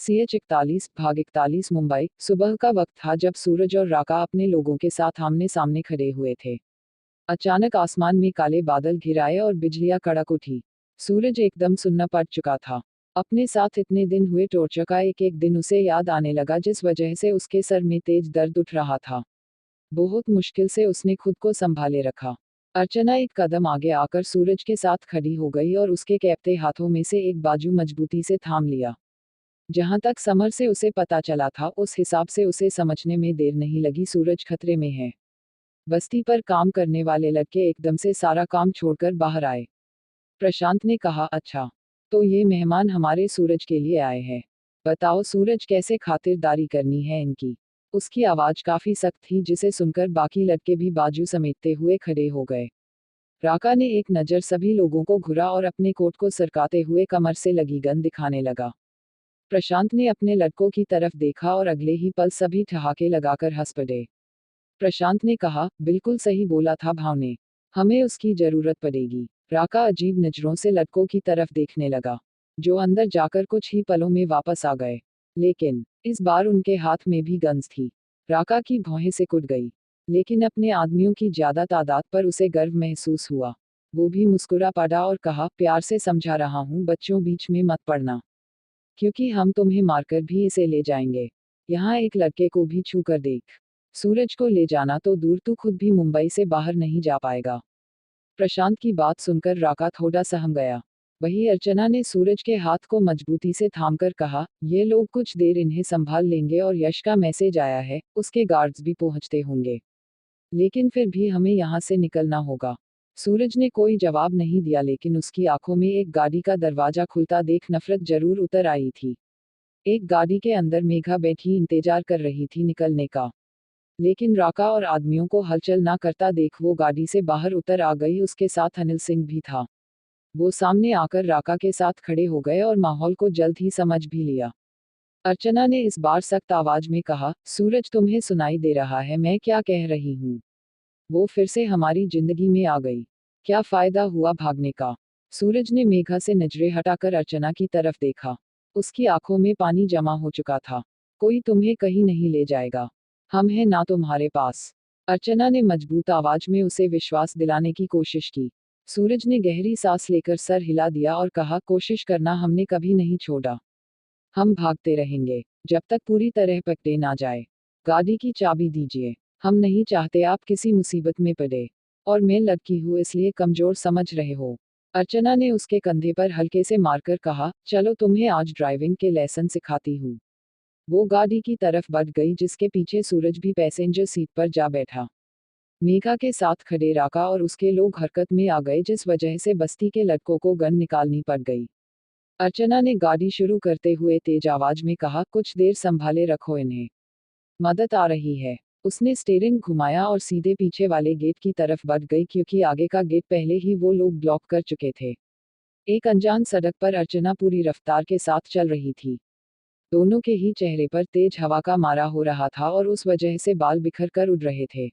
CH41 भाग 41 मुंबई। सुबह का वक्त था जब सूरज और राका अपने लोगों के साथ आमने सामने खड़े हुए थे। अचानक आसमान में काले बादल घिर आए और बिजलियां कड़क उठी। सूरज एकदम सुन्न पड़ चुका था। अपने साथ इतने दिन हुए टॉर्चर का एक एक दिन उसे याद आने लगा, जिस वजह से उसके सर में तेज दर्द उठ रहा था। बहुत मुश्किल से उसने खुद को संभाले रखा। अर्चना एक कदम आगे आकर सूरज के साथ खड़ी हो गई और उसके कैप्टे हाथों में से एक बाजू मजबूती से थाम लिया। जहां तक समर से उसे पता चला था, उस हिसाब से उसे समझने में देर नहीं लगी, सूरज खतरे में है। बस्ती पर काम करने वाले लड़के एकदम से सारा काम छोड़कर बाहर आए। प्रशांत ने कहा, अच्छा, तो ये मेहमान हमारे सूरज के लिए आए हैं। बताओ सूरज, कैसे खातिरदारी करनी है इनकी। उसकी आवाज काफी सख्त थी, जिसे सुनकर बाकी लड़के भी बाजू समेटते हुए खड़े हो गए। राका ने एक नजर सभी लोगों को घुरा और अपने कोट को सरकाते हुए कमर से लगी गन दिखाने लगा। प्रशांत ने अपने लड़कों की तरफ देखा और अगले ही पल सभी ठहाके लगाकर हंस पड़े। प्रशांत ने कहा, बिल्कुल सही बोला था भाव ने, हमें उसकी जरूरत पड़ेगी। राका अजीब नजरों से लड़कों की तरफ देखने लगा, जो अंदर जाकर कुछ ही पलों में वापस आ गए। लेकिन इस बार उनके हाथ में भी गन्स थी। राका की भौहें सिकुड़ गई, लेकिन अपने आदमियों की ज्यादा तादाद पर उसे गर्व महसूस हुआ। वो भी मुस्कुरा पड़ा और कहा, प्यार से समझा रहा हूँ बच्चों, बीच में मत पड़ना, क्योंकि हम तुम्हें मारकर भी इसे ले जाएंगे। यहाँ एक लड़के को भी छू कर देख। सूरज को ले जाना तो दूर, तू खुद भी मुंबई से बाहर नहीं जा पाएगा। प्रशांत की बात सुनकर राका थोड़ा सहम गया। वही अर्चना ने सूरज के हाथ को मजबूती से थामकर कहा, ये लोग कुछ देर इन्हें संभाल लेंगे और यश का मैसेज आया है, उसके गार्ड्स भी पहुंचते होंगे। लेकिन फिर भी हमें यहाँ से निकलना होगा। सूरज ने कोई जवाब नहीं दिया, लेकिन उसकी आंखों में एक गाड़ी का दरवाजा खुलता देख नफरत जरूर उतर आई थी। एक गाड़ी के अंदर मेघा बैठी इंतजार कर रही थी निकलने का। लेकिन राका और आदमियों को हलचल ना करता देख वो गाड़ी से बाहर उतर आ गई। उसके साथ अनिल सिंह भी था। वो सामने आकर राका के साथ खड़े हो गए और माहौल को जल्द ही समझ भी लिया। अर्चना ने इस बार सख्त आवाज में कहा, सूरज, तुम्हें सुनाई दे रहा है मैं क्या कह रही हूँ? वो फिर से हमारी जिंदगी में आ गई। क्या फायदा हुआ भागने का? सूरज ने मेघा से नजरें हटाकर अर्चना की तरफ देखा। उसकी आंखों में पानी जमा हो चुका था। कोई तुम्हें कहीं नहीं ले जाएगा, हम हैं ना तुम्हारे पास। अर्चना ने मजबूत आवाज में उसे विश्वास दिलाने की कोशिश की। सूरज ने गहरी सांस लेकर सर हिला दिया और कहा, कोशिश करना हमने कभी नहीं छोड़ा। हम भागते रहेंगे जब तक पूरी तरह पकड़े ना जाए। गाड़ी की चाबी दीजिए, हम नहीं चाहते आप किसी मुसीबत में पड़े। और मैं लड़की हूँ इसलिए कमजोर समझ रहे हो? अर्चना ने उसके कंधे पर हल्के से मारकर कहा, चलो तुम्हें आज ड्राइविंग के लेसन सिखाती हूँ। वो गाड़ी की तरफ बढ़ गई, जिसके पीछे सूरज भी पैसेंजर सीट पर जा बैठा। मेघा के साथ खड़े राका और उसके लोग हरकत में आ गए, जिस वजह से बस्ती के लड़कों को गन निकालनी पड़ गई। अर्चना ने गाड़ी शुरू करते हुए तेज आवाज में कहा, कुछ देर संभाले रखो इन्हें, मदद आ रही है। उसने स्टीयरिंग घुमाया और सीधे पीछे वाले गेट की तरफ बढ़ गई, क्योंकि आगे का गेट पहले ही वो लोग ब्लॉक कर चुके थे। एक अनजान सड़क पर अर्चना पूरी रफ्तार के साथ चल रही थी। दोनों के ही चेहरे पर तेज हवा का मारा हो रहा था और उस वजह से बाल बिखर कर उड़ रहे थे।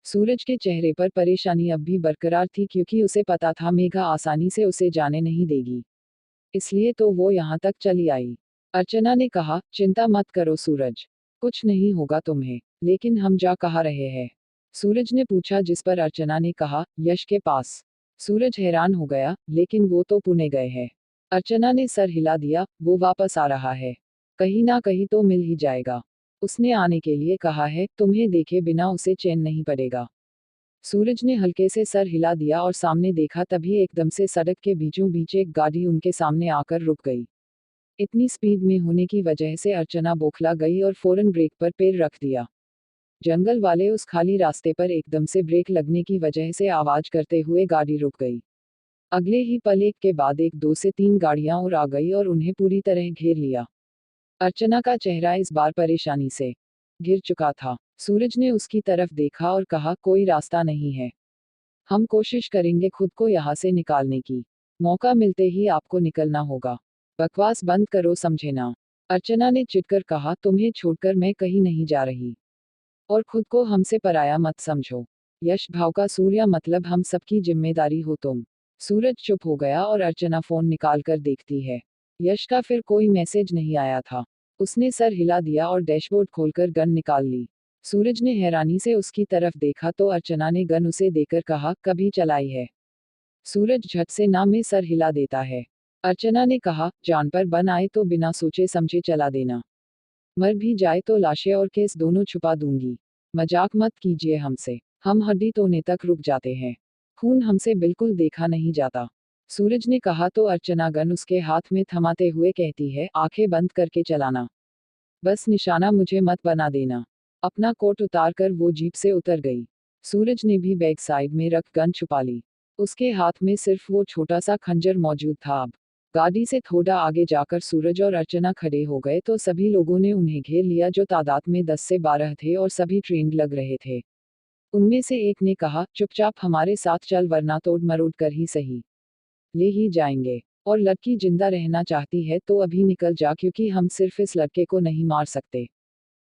सूरज के चेहरे पर परेशानी अब भी बरकरार थी, क्योंकि उसे पता था मेघा आसानी से उसे जाने नहीं देगी। इसलिए तो वो यहाँ तक चली आई। अर्चना ने कहा, चिंता मत करो सूरज, कुछ नहीं होगा तुम्हें। लेकिन हम जा कहाँ रहे हैं? सूरज ने पूछा, जिस पर अर्चना ने कहा, यश के पास। सूरज हैरान हो गया, लेकिन वो तो पुणे गए हैं। अर्चना ने सर हिला दिया, वो वापस आ रहा है, कहीं ना कहीं तो मिल ही जाएगा। उसने आने के लिए कहा है, तुम्हें देखे बिना उसे चैन नहीं पड़ेगा। सूरज ने हल्के से सर हिला दिया और सामने देखा, तभी एकदम से सड़क के बीचों बीच एक गाड़ी उनके सामने आकर रुक गई। इतनी स्पीड में होने की वजह से अर्चना बौखला गई और फौरन ब्रेक पर पैर रख दिया। जंगल वाले उस खाली रास्ते पर एकदम से ब्रेक लगने की वजह से आवाज करते हुए गाड़ी रुक गई। अगले ही पल एक के बाद एक 2 से 3 गाड़ियां और आ गई और उन्हें पूरी तरह घेर लिया। अर्चना का चेहरा इस बार परेशानी से गिर चुका था। सूरज ने उसकी तरफ देखा और कहा, कोई रास्ता नहीं है, हम कोशिश करेंगे खुद को यहाँ से निकालने की। मौका मिलते ही आपको निकलना होगा। बकवास बंद करो, समझे ना? अर्चना ने चिढ़कर कहा, तुम्हें छोड़कर मैं कहीं नहीं जा रही, और खुद को हमसे पराया मत समझो। यश भाव का सूर्या मतलब हम सबकी जिम्मेदारी हो तुम। सूरज चुप हो गया और अर्चना फोन निकाल कर देखती है। यश का फिर कोई मैसेज नहीं आया था। उसने सर हिला दिया और डैशबोर्ड खोलकर गन निकाल ली। सूरज ने हैरानी से उसकी तरफ देखा तो अर्चना ने गन उसे देकर कहा, कभी चलाई है? सूरज झट से ना में सर हिला देता है। अर्चना ने कहा, जान पर बन आए तो बिना सोचे समझे चला देना। मर भी जाए तो लाशें और केस दोनों छुपा दूंगी। मजाक मत कीजिए हमसे, हम हड्डी तोड़ने तक रुक जाते हैं। खून हमसे बिल्कुल देखा नहीं जाता। सूरज ने कहा तो अर्चना गन उसके हाथ में थमाते हुए कहती है, आंखें बंद करके चलाना। बस निशाना मुझे मत बना देना। अपना कोट उतार कर वो जीप से उतर गई। सूरज ने भी बैक साइड में रख गन छुपा ली। उसके हाथ में सिर्फ वो छोटा सा खंजर मौजूद था। अब गाड़ी से थोड़ा आगे जाकर सूरज और अर्चना खड़े हो गए तो सभी लोगों ने उन्हें घेर लिया, जो तादाद में 10 से 12 थे और सभी ट्रेंड लग रहे थे। उनमें से एक ने कहा, चुपचाप हमारे साथ चल वरना तोड़ मरोड़ कर ही सही ले ही जाएंगे। और लड़की जिंदा रहना चाहती है तो अभी निकल जा, क्योंकि हम सिर्फ इस लड़के को नहीं मार सकते।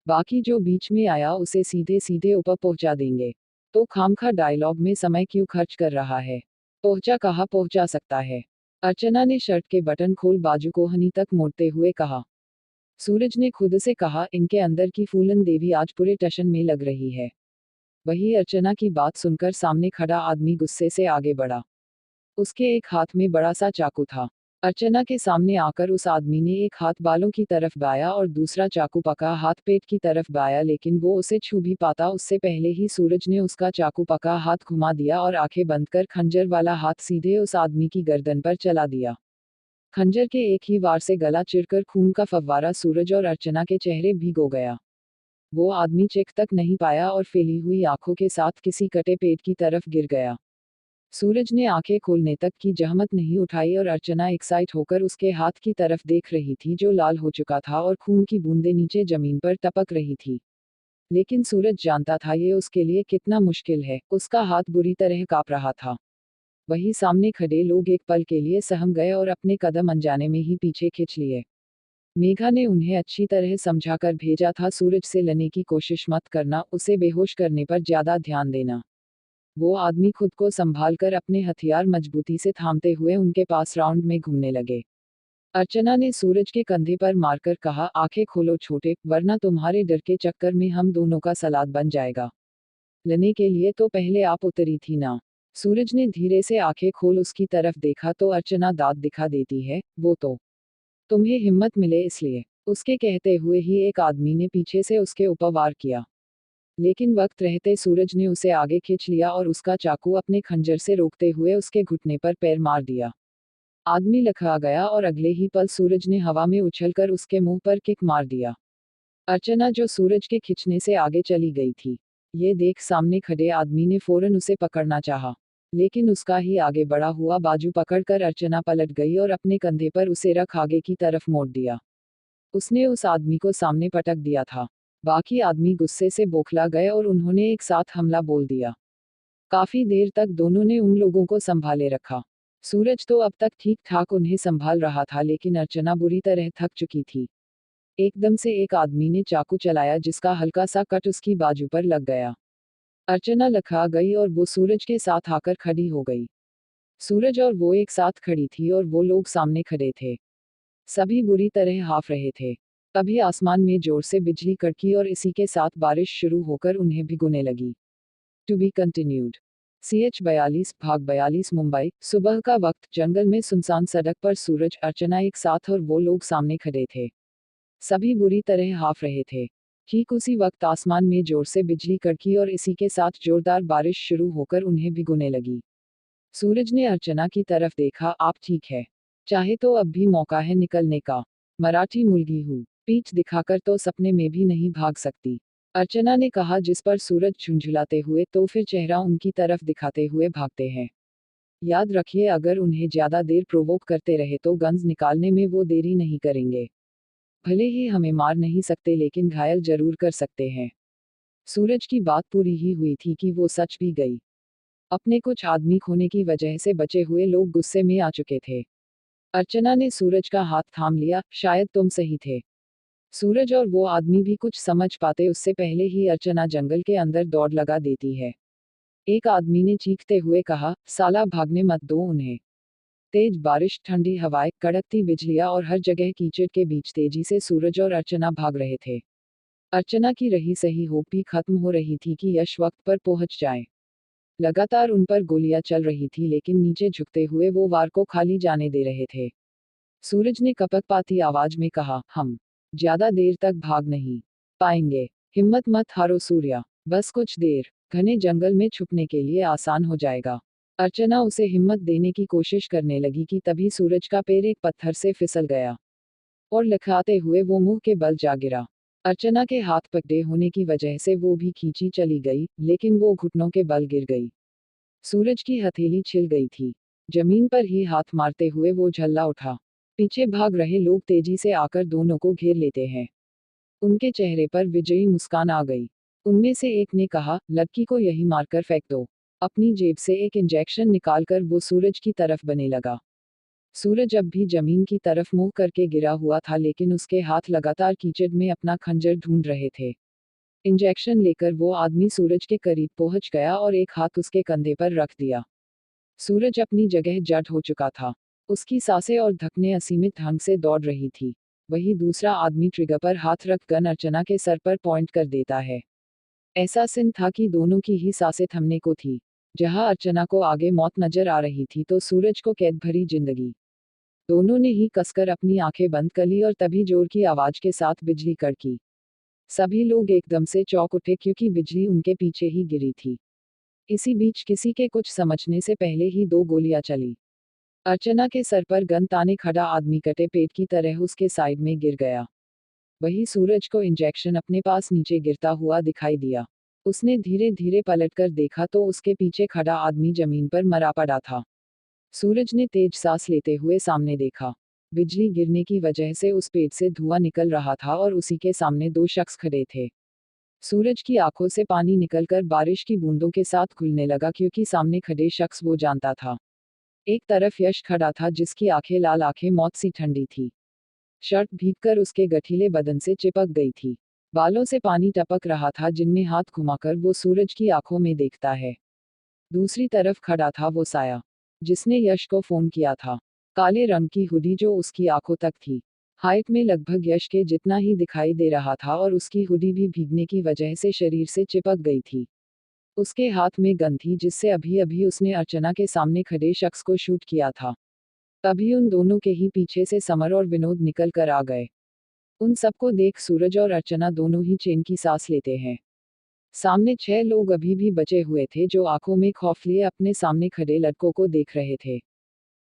बाकी जो बीच में आया उसे सीधे सीधे ऊपर पहुंचा देंगे। तो खामखा डायलॉग में समय क्यों खर्च कर रहा है? पहुंचा कहाँ पहुंचा सकता है? अर्चना ने शर्ट के बटन खोल बाजू को हनी तक मोड़ते हुए कहा। सूरज ने खुद से कहा, इनके अंदर की फूलन देवी आज पूरे टशन में लग रही है। वही अर्चना की बात सुनकर सामने खड़ा आदमी गुस्से से आगे बढ़ा। उसके एक हाथ में बड़ा सा चाकू था। अर्चना के सामने आकर उस आदमी ने एक हाथ बालों की तरफ बाया और दूसरा चाकू पका हाथ पेट की तरफ बाया, लेकिन वो उसे छू भी पाता उससे पहले ही सूरज ने उसका चाकू पका हाथ घुमा दिया और आंखें बंद कर खंजर वाला हाथ सीधे उस आदमी की गर्दन पर चला दिया। खंजर के एक ही वार से गला चिरकर खून का फव्वारा सूरज और अर्चना के चेहरे भिगो गया। वो आदमी चेक तक नहीं पाया और फैली हुई आंखों के साथ किसी कटे पेट की तरफ गिर गया। सूरज ने आंखें खोलने तक की जहमत नहीं उठाई और अर्चना एक्साइट होकर उसके हाथ की तरफ देख रही थी, जो लाल हो चुका था और खून की बूंदें नीचे जमीन पर टपक रही थी। लेकिन सूरज जानता था ये उसके लिए कितना मुश्किल है। उसका हाथ बुरी तरह कांप रहा था। वही सामने खड़े लोग एक पल के लिए सहम गए और अपने कदम अनजाने में ही पीछे खींच लिए। मेघा ने उन्हें अच्छी तरह समझाकर भेजा था, सूरज से लड़ने की कोशिश मत करना, उसे बेहोश करने पर ज्यादा ध्यान देना। वो आदमी खुद को संभाल कर अपने हथियार मजबूती से थामते हुए उनके पास राउंड में घूमने लगे। अर्चना ने सूरज के कंधे पर मारकर कहा, आंखें खोलो छोटे, वरना तुम्हारे डर के चक्कर में हम दोनों का सलाद बन जाएगा। लेने के लिए तो पहले आप उतरी थी ना। सूरज ने धीरे से आंखें खोल उसकी तरफ देखा तो अर्चना दांत दिखा देती है, वो तो तुम्हें हिम्मत मिले इसलिए। उसके कहते हुए ही एक आदमी ने पीछे से उसके ऊपर वार किया, लेकिन वक्त रहते सूरज ने उसे आगे खींच लिया और उसका चाकू अपने खंजर से रोकते हुए उसके घुटने पर पैर मार दिया। आदमी लखा गया और अगले ही पल सूरज ने हवा में उछलकर उसके मुंह पर किक मार दिया। अर्चना, जो सूरज के खींचने से आगे चली गई थी, ये देख सामने खड़े आदमी ने फौरन उसे पकड़ना चाहा, लेकिन उसका ही आगे बढ़ा हुआ बाजू पकड़कर अर्चना पलट गई और अपने कंधे पर उसे रख आगे की तरफ मोड़ दिया। उसने उस आदमी को सामने पटक दिया था। बाकी आदमी गुस्से से बौखला गए और उन्होंने एक साथ हमला बोल दिया। काफी देर तक दोनों ने उन लोगों को संभाले रखा। सूरज तो अब तक ठीक ठाक उन्हें संभाल रहा था, लेकिन अर्चना बुरी तरह थक चुकी थी। एकदम से एक आदमी ने चाकू चलाया, जिसका हल्का सा कट उसकी बाजू पर लग गया। अर्चना लखा गई और वो सूरज के साथ आकर खड़ी हो गई। सूरज और वो एक साथ खड़ी थी और वो लोग सामने खड़े थे। सभी बुरी तरह हाफ रहे थे। तभी आसमान में जोर से बिजली कड़की और इसी के साथ बारिश शुरू होकर उन्हें भिगोने लगी। To be continued. CH 42 भाग 42 मुंबई। सुबह का वक्त, जंगल में सुनसान सड़क पर सूरज, अर्चना एक साथ और वो लोग सामने खड़े थे। सभी बुरी तरह हाफ रहे थे। ठीक उसी वक्त आसमान में जोर से बिजली कड़की और इसी के साथ जोरदार बारिश शुरू होकर उन्हें भिगोने लगी। सूरज ने अर्चना की तरफ देखा, आप ठीक है? चाहे तो अब भी मौका है निकलने का। मराठी मुलगी हूँ, पीठ दिखाकर तो सपने में भी नहीं भाग सकती, अर्चना ने कहा, जिस पर सूरज झुंझुलाते हुए तो फिर चेहरा उनकी तरफ दिखाते हुए भागते हैं। याद रखिए, अगर उन्हें ज्यादा देर प्रोवोक करते रहे तो गन्स निकालने में वो देरी नहीं करेंगे। भले ही हमें मार नहीं सकते, लेकिन घायल जरूर कर सकते हैं। सूरज की बात पूरी ही हुई थी कि वो सच भी गई। अपने कुछ आदमी खोने की वजह से बचे हुए लोग गुस्से में आ चुके थे। अर्चना ने सूरज का हाथ थाम लिया, शायद तुम सही थे। सूरज और वो आदमी भी कुछ समझ पाते उससे पहले ही अर्चना जंगल के अंदर दौड़ लगा देती है। एक आदमी ने चीखते हुए कहा, साला भागने मत दो उन्हें। तेज बारिश, ठंडी हवाएं, कड़कती बिजलियां और हर जगह कीचड़ के बीच तेजी से सूरज और अर्चना भाग रहे थे। अर्चना की रही सही होप भी खत्म हो रही थी कि यश वक्त पर पहुंच जाए। लगातार उन पर गोलियां चल रही थी लेकिन नीचे झुकते हुए वो वार को खाली जाने दे रहे थे। सूरज ने कपकपाती आवाज में कहा, हम ज्यादा देर तक भाग नहीं पाएंगे। हिम्मत मत हारो सूर्या, बस कुछ देर, घने जंगल में छुपने के लिए आसान हो जाएगा। अर्चना उसे हिम्मत देने की कोशिश करने लगी कि तभी सूरज का पैर एक पत्थर से फिसल गया और लखराते हुए वो मुंह के बल जा गिरा। अर्चना के हाथ पकड़े होने की वजह से वो भी खींची चली गई, लेकिन वो घुटनों के बल गिर गई। सूरज की हथेली छिल गई थी। जमीन पर ही हाथ मारते हुए वो झल्ला उठा। पीछे भाग रहे लोग तेजी से आकर दोनों को घेर लेते हैं। उनके चेहरे पर विजयी मुस्कान आ गई। उनमें से एक ने कहा, लड़की को यही मारकर फेंक दो। अपनी जेब से एक इंजेक्शन निकालकर वो सूरज की तरफ बने लगा। सूरज अब भी जमीन की तरफ मुंह करके गिरा हुआ था लेकिन उसके हाथ लगातार कीचड़ में अपना खंजर ढूंढ रहे थे। इंजेक्शन लेकर वो आदमी सूरज के करीब पहुंच गया और एक हाथ उसके कंधे पर रख दिया। सूरज अपनी जगह जड़ हो चुका था। उसकी सांसें और धड़कनें असीमित ढंग से दौड़ रही थी। वही दूसरा आदमी ट्रिगर पर हाथ रख गन अर्चना के सर पर पॉइंट कर देता है। ऐसा सीन था कि दोनों की ही सांसें थमने को थी। जहां अर्चना को आगे मौत नजर आ रही थी तो सूरज को कैद भरी जिंदगी। दोनों ने ही कसकर अपनी आंखें बंद कर ली और तभी जोर की आवाज के साथ बिजली कड़की। सभी लोग एकदम से चौंक उठे क्योंकि बिजली उनके पीछे ही गिरी थी। इसी बीच किसी के कुछ समझने से पहले ही दो गोलियां चली। अर्चना के सर पर गन ताने खड़ा आदमी कटे पेट की तरह उसके साइड में गिर गया। वही सूरज को इंजेक्शन अपने पास नीचे गिरता हुआ दिखाई दिया। उसने धीरे धीरे पलटकर देखा तो उसके पीछे खड़ा आदमी जमीन पर मरा पड़ा था। सूरज ने तेज सांस लेते हुए सामने देखा। बिजली गिरने की वजह से उस पेट से धुआं निकल रहा था और उसी के सामने दो शख्स खड़े थे। सूरज की आंखों से पानी निकलकर बारिश की बूंदों के साथ घुलने लगा क्योंकि सामने खड़े शख्स वो जानता था। एक तरफ यश खड़ा था जिसकी आंखें लाल, आंखें मौत सी ठंडी थी। शर्ट भीगकर उसके गठीले बदन से चिपक गई थी। बालों से पानी टपक रहा था जिनमें हाथ घुमाकर वो सूरज की आंखों में देखता है। दूसरी तरफ खड़ा था वो साया जिसने यश को फोन किया था। काले रंग की हुडी जो उसकी आंखों तक थी। हाइट में लगभग यश के जितना ही दिखाई दे रहा था और उसकी हुडी भी भीगने की वजह से शरीर से चिपक गई थी। उसके हाथ में गन थी जिससे अभी अभी उसने अर्चना के सामने खड़े शख्स को शूट किया था। तभी उन दोनों के ही पीछे से समर और विनोद निकल कर आ गए। उन सबको देख सूरज और अर्चना दोनों ही चैन की सांस लेते हैं। सामने 6 लोग अभी भी बचे हुए थे जो आंखों में खौफ लिए अपने सामने खड़े लड़कों को देख रहे थे।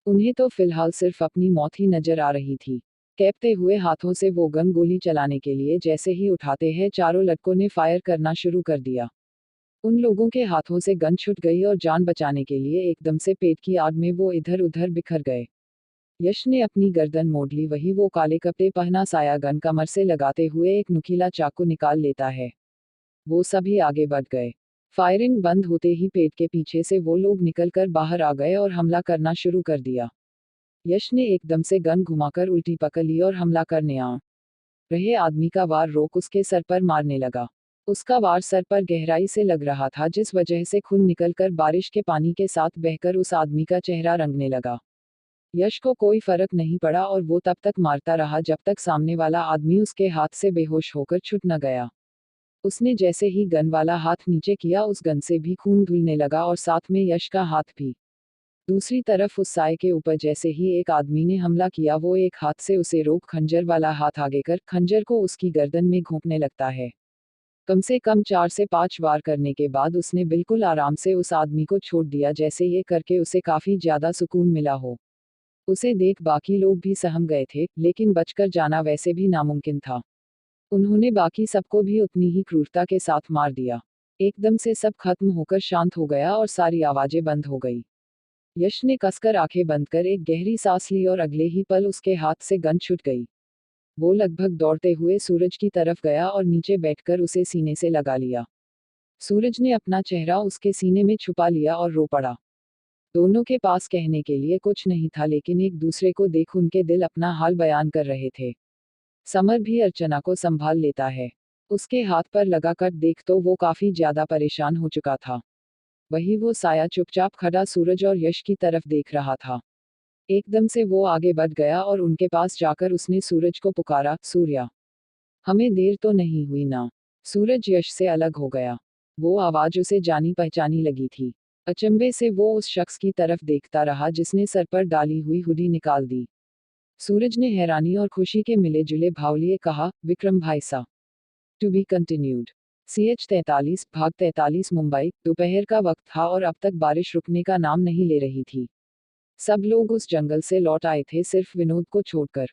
उन्हें तो फिलहाल सिर्फ अपनी मौत ही नजर आ रही थी। कैपते हुए हाथों से वो गन गोली चलाने के लिए जैसे ही उठाते हैं चारों लड़कों ने फायर करना शुरू कर दिया। उन लोगों के हाथों से गन छूट गई और जान बचाने के लिए एकदम से पेट की आड़ में वो इधर उधर बिखर गए। यश ने अपनी गर्दन मोड़ ली। वही वो काले कपड़े पहना साया गन कमर से लगाते हुए एक नुकीला चाकू निकाल लेता है। वो सभी आगे बढ़ गए। फायरिंग बंद होते ही पेट के पीछे से वो लोग निकलकर बाहर आ गए और हमला करना शुरू कर दिया। यश ने एकदम से गन घुमाकर उल्टी पकड़ ली और हमला करने आ रहे आदमी का वार रोक उसके सर पर मारने लगा। उसका वार सर पर गहराई से लग रहा था जिस वजह से खून निकलकर बारिश के पानी के साथ बहकर उस आदमी का चेहरा रंगने लगा। यश को कोई फर्क नहीं पड़ा और वो तब तक मारता रहा जब तक सामने वाला आदमी उसके हाथ से बेहोश होकर छूट न गया। उसने जैसे ही गन वाला हाथ नीचे किया उस गन से भी खून धुलने लगा और साथ में यश का हाथ भी। दूसरी तरफ उस साए के ऊपर जैसे ही एक आदमी ने हमला किया वो एक हाथ से उसे रोक खंजर वाला हाथ आगे कर खंजर को उसकी गर्दन में घोंपने लगता है। कम से कम 4 से 5 वार करने के बाद उसने बिल्कुल आराम से उस आदमी को छोड़ दिया जैसे ये करके उसे काफी ज्यादा सुकून मिला हो। उसे देख बाकी लोग भी सहम गए थे लेकिन बचकर जाना वैसे भी नामुमकिन था। उन्होंने बाकी सबको भी उतनी ही क्रूरता के साथ मार दिया। एकदम से सब खत्म होकर शांत हो गया और सारी आवाजें बंद हो गई। यश ने कसकर आंखें बंद कर एक गहरी सांस ली और अगले ही पल उसके हाथ से गन छूट गई। वो लगभग दौड़ते हुए सूरज की तरफ गया और नीचे बैठकर उसे सीने से लगा लिया। सूरज ने अपना चेहरा उसके सीने में छुपा लिया और रो पड़ा। दोनों के पास कहने के लिए कुछ नहीं था लेकिन एक दूसरे को देख उनके दिल अपना हाल बयान कर रहे थे। समर भी अर्चना को संभाल लेता है। उसके हाथ पर लगा कट देख तो वो काफी ज्यादा परेशान हो चुका था। वही वो साया चुपचाप खड़ा सूरज और यश की तरफ देख रहा था। एकदम से वो आगे बढ़ गया और उनके पास जाकर उसने सूरज को पुकारा, सूर्या, हमें देर तो नहीं हुई ना। सूरज यश से अलग हो गया। वो आवाज उसे जानी पहचानी लगी थी। अचंभे से वो उस शख्स की तरफ देखता रहा जिसने सर पर डाली हुई हुडी निकाल दी। सूरज ने हैरानी और खुशी के मिले जुले भाव लिए कहा, विक्रम भाई सा। To be continued. CH 43 भाग 43 मुंबई। दोपहर का वक्त था और अब तक बारिश रुकने का नाम नहीं ले रही थी। सब लोग उस जंगल से लौट आए थे सिर्फ विनोद को छोड़कर।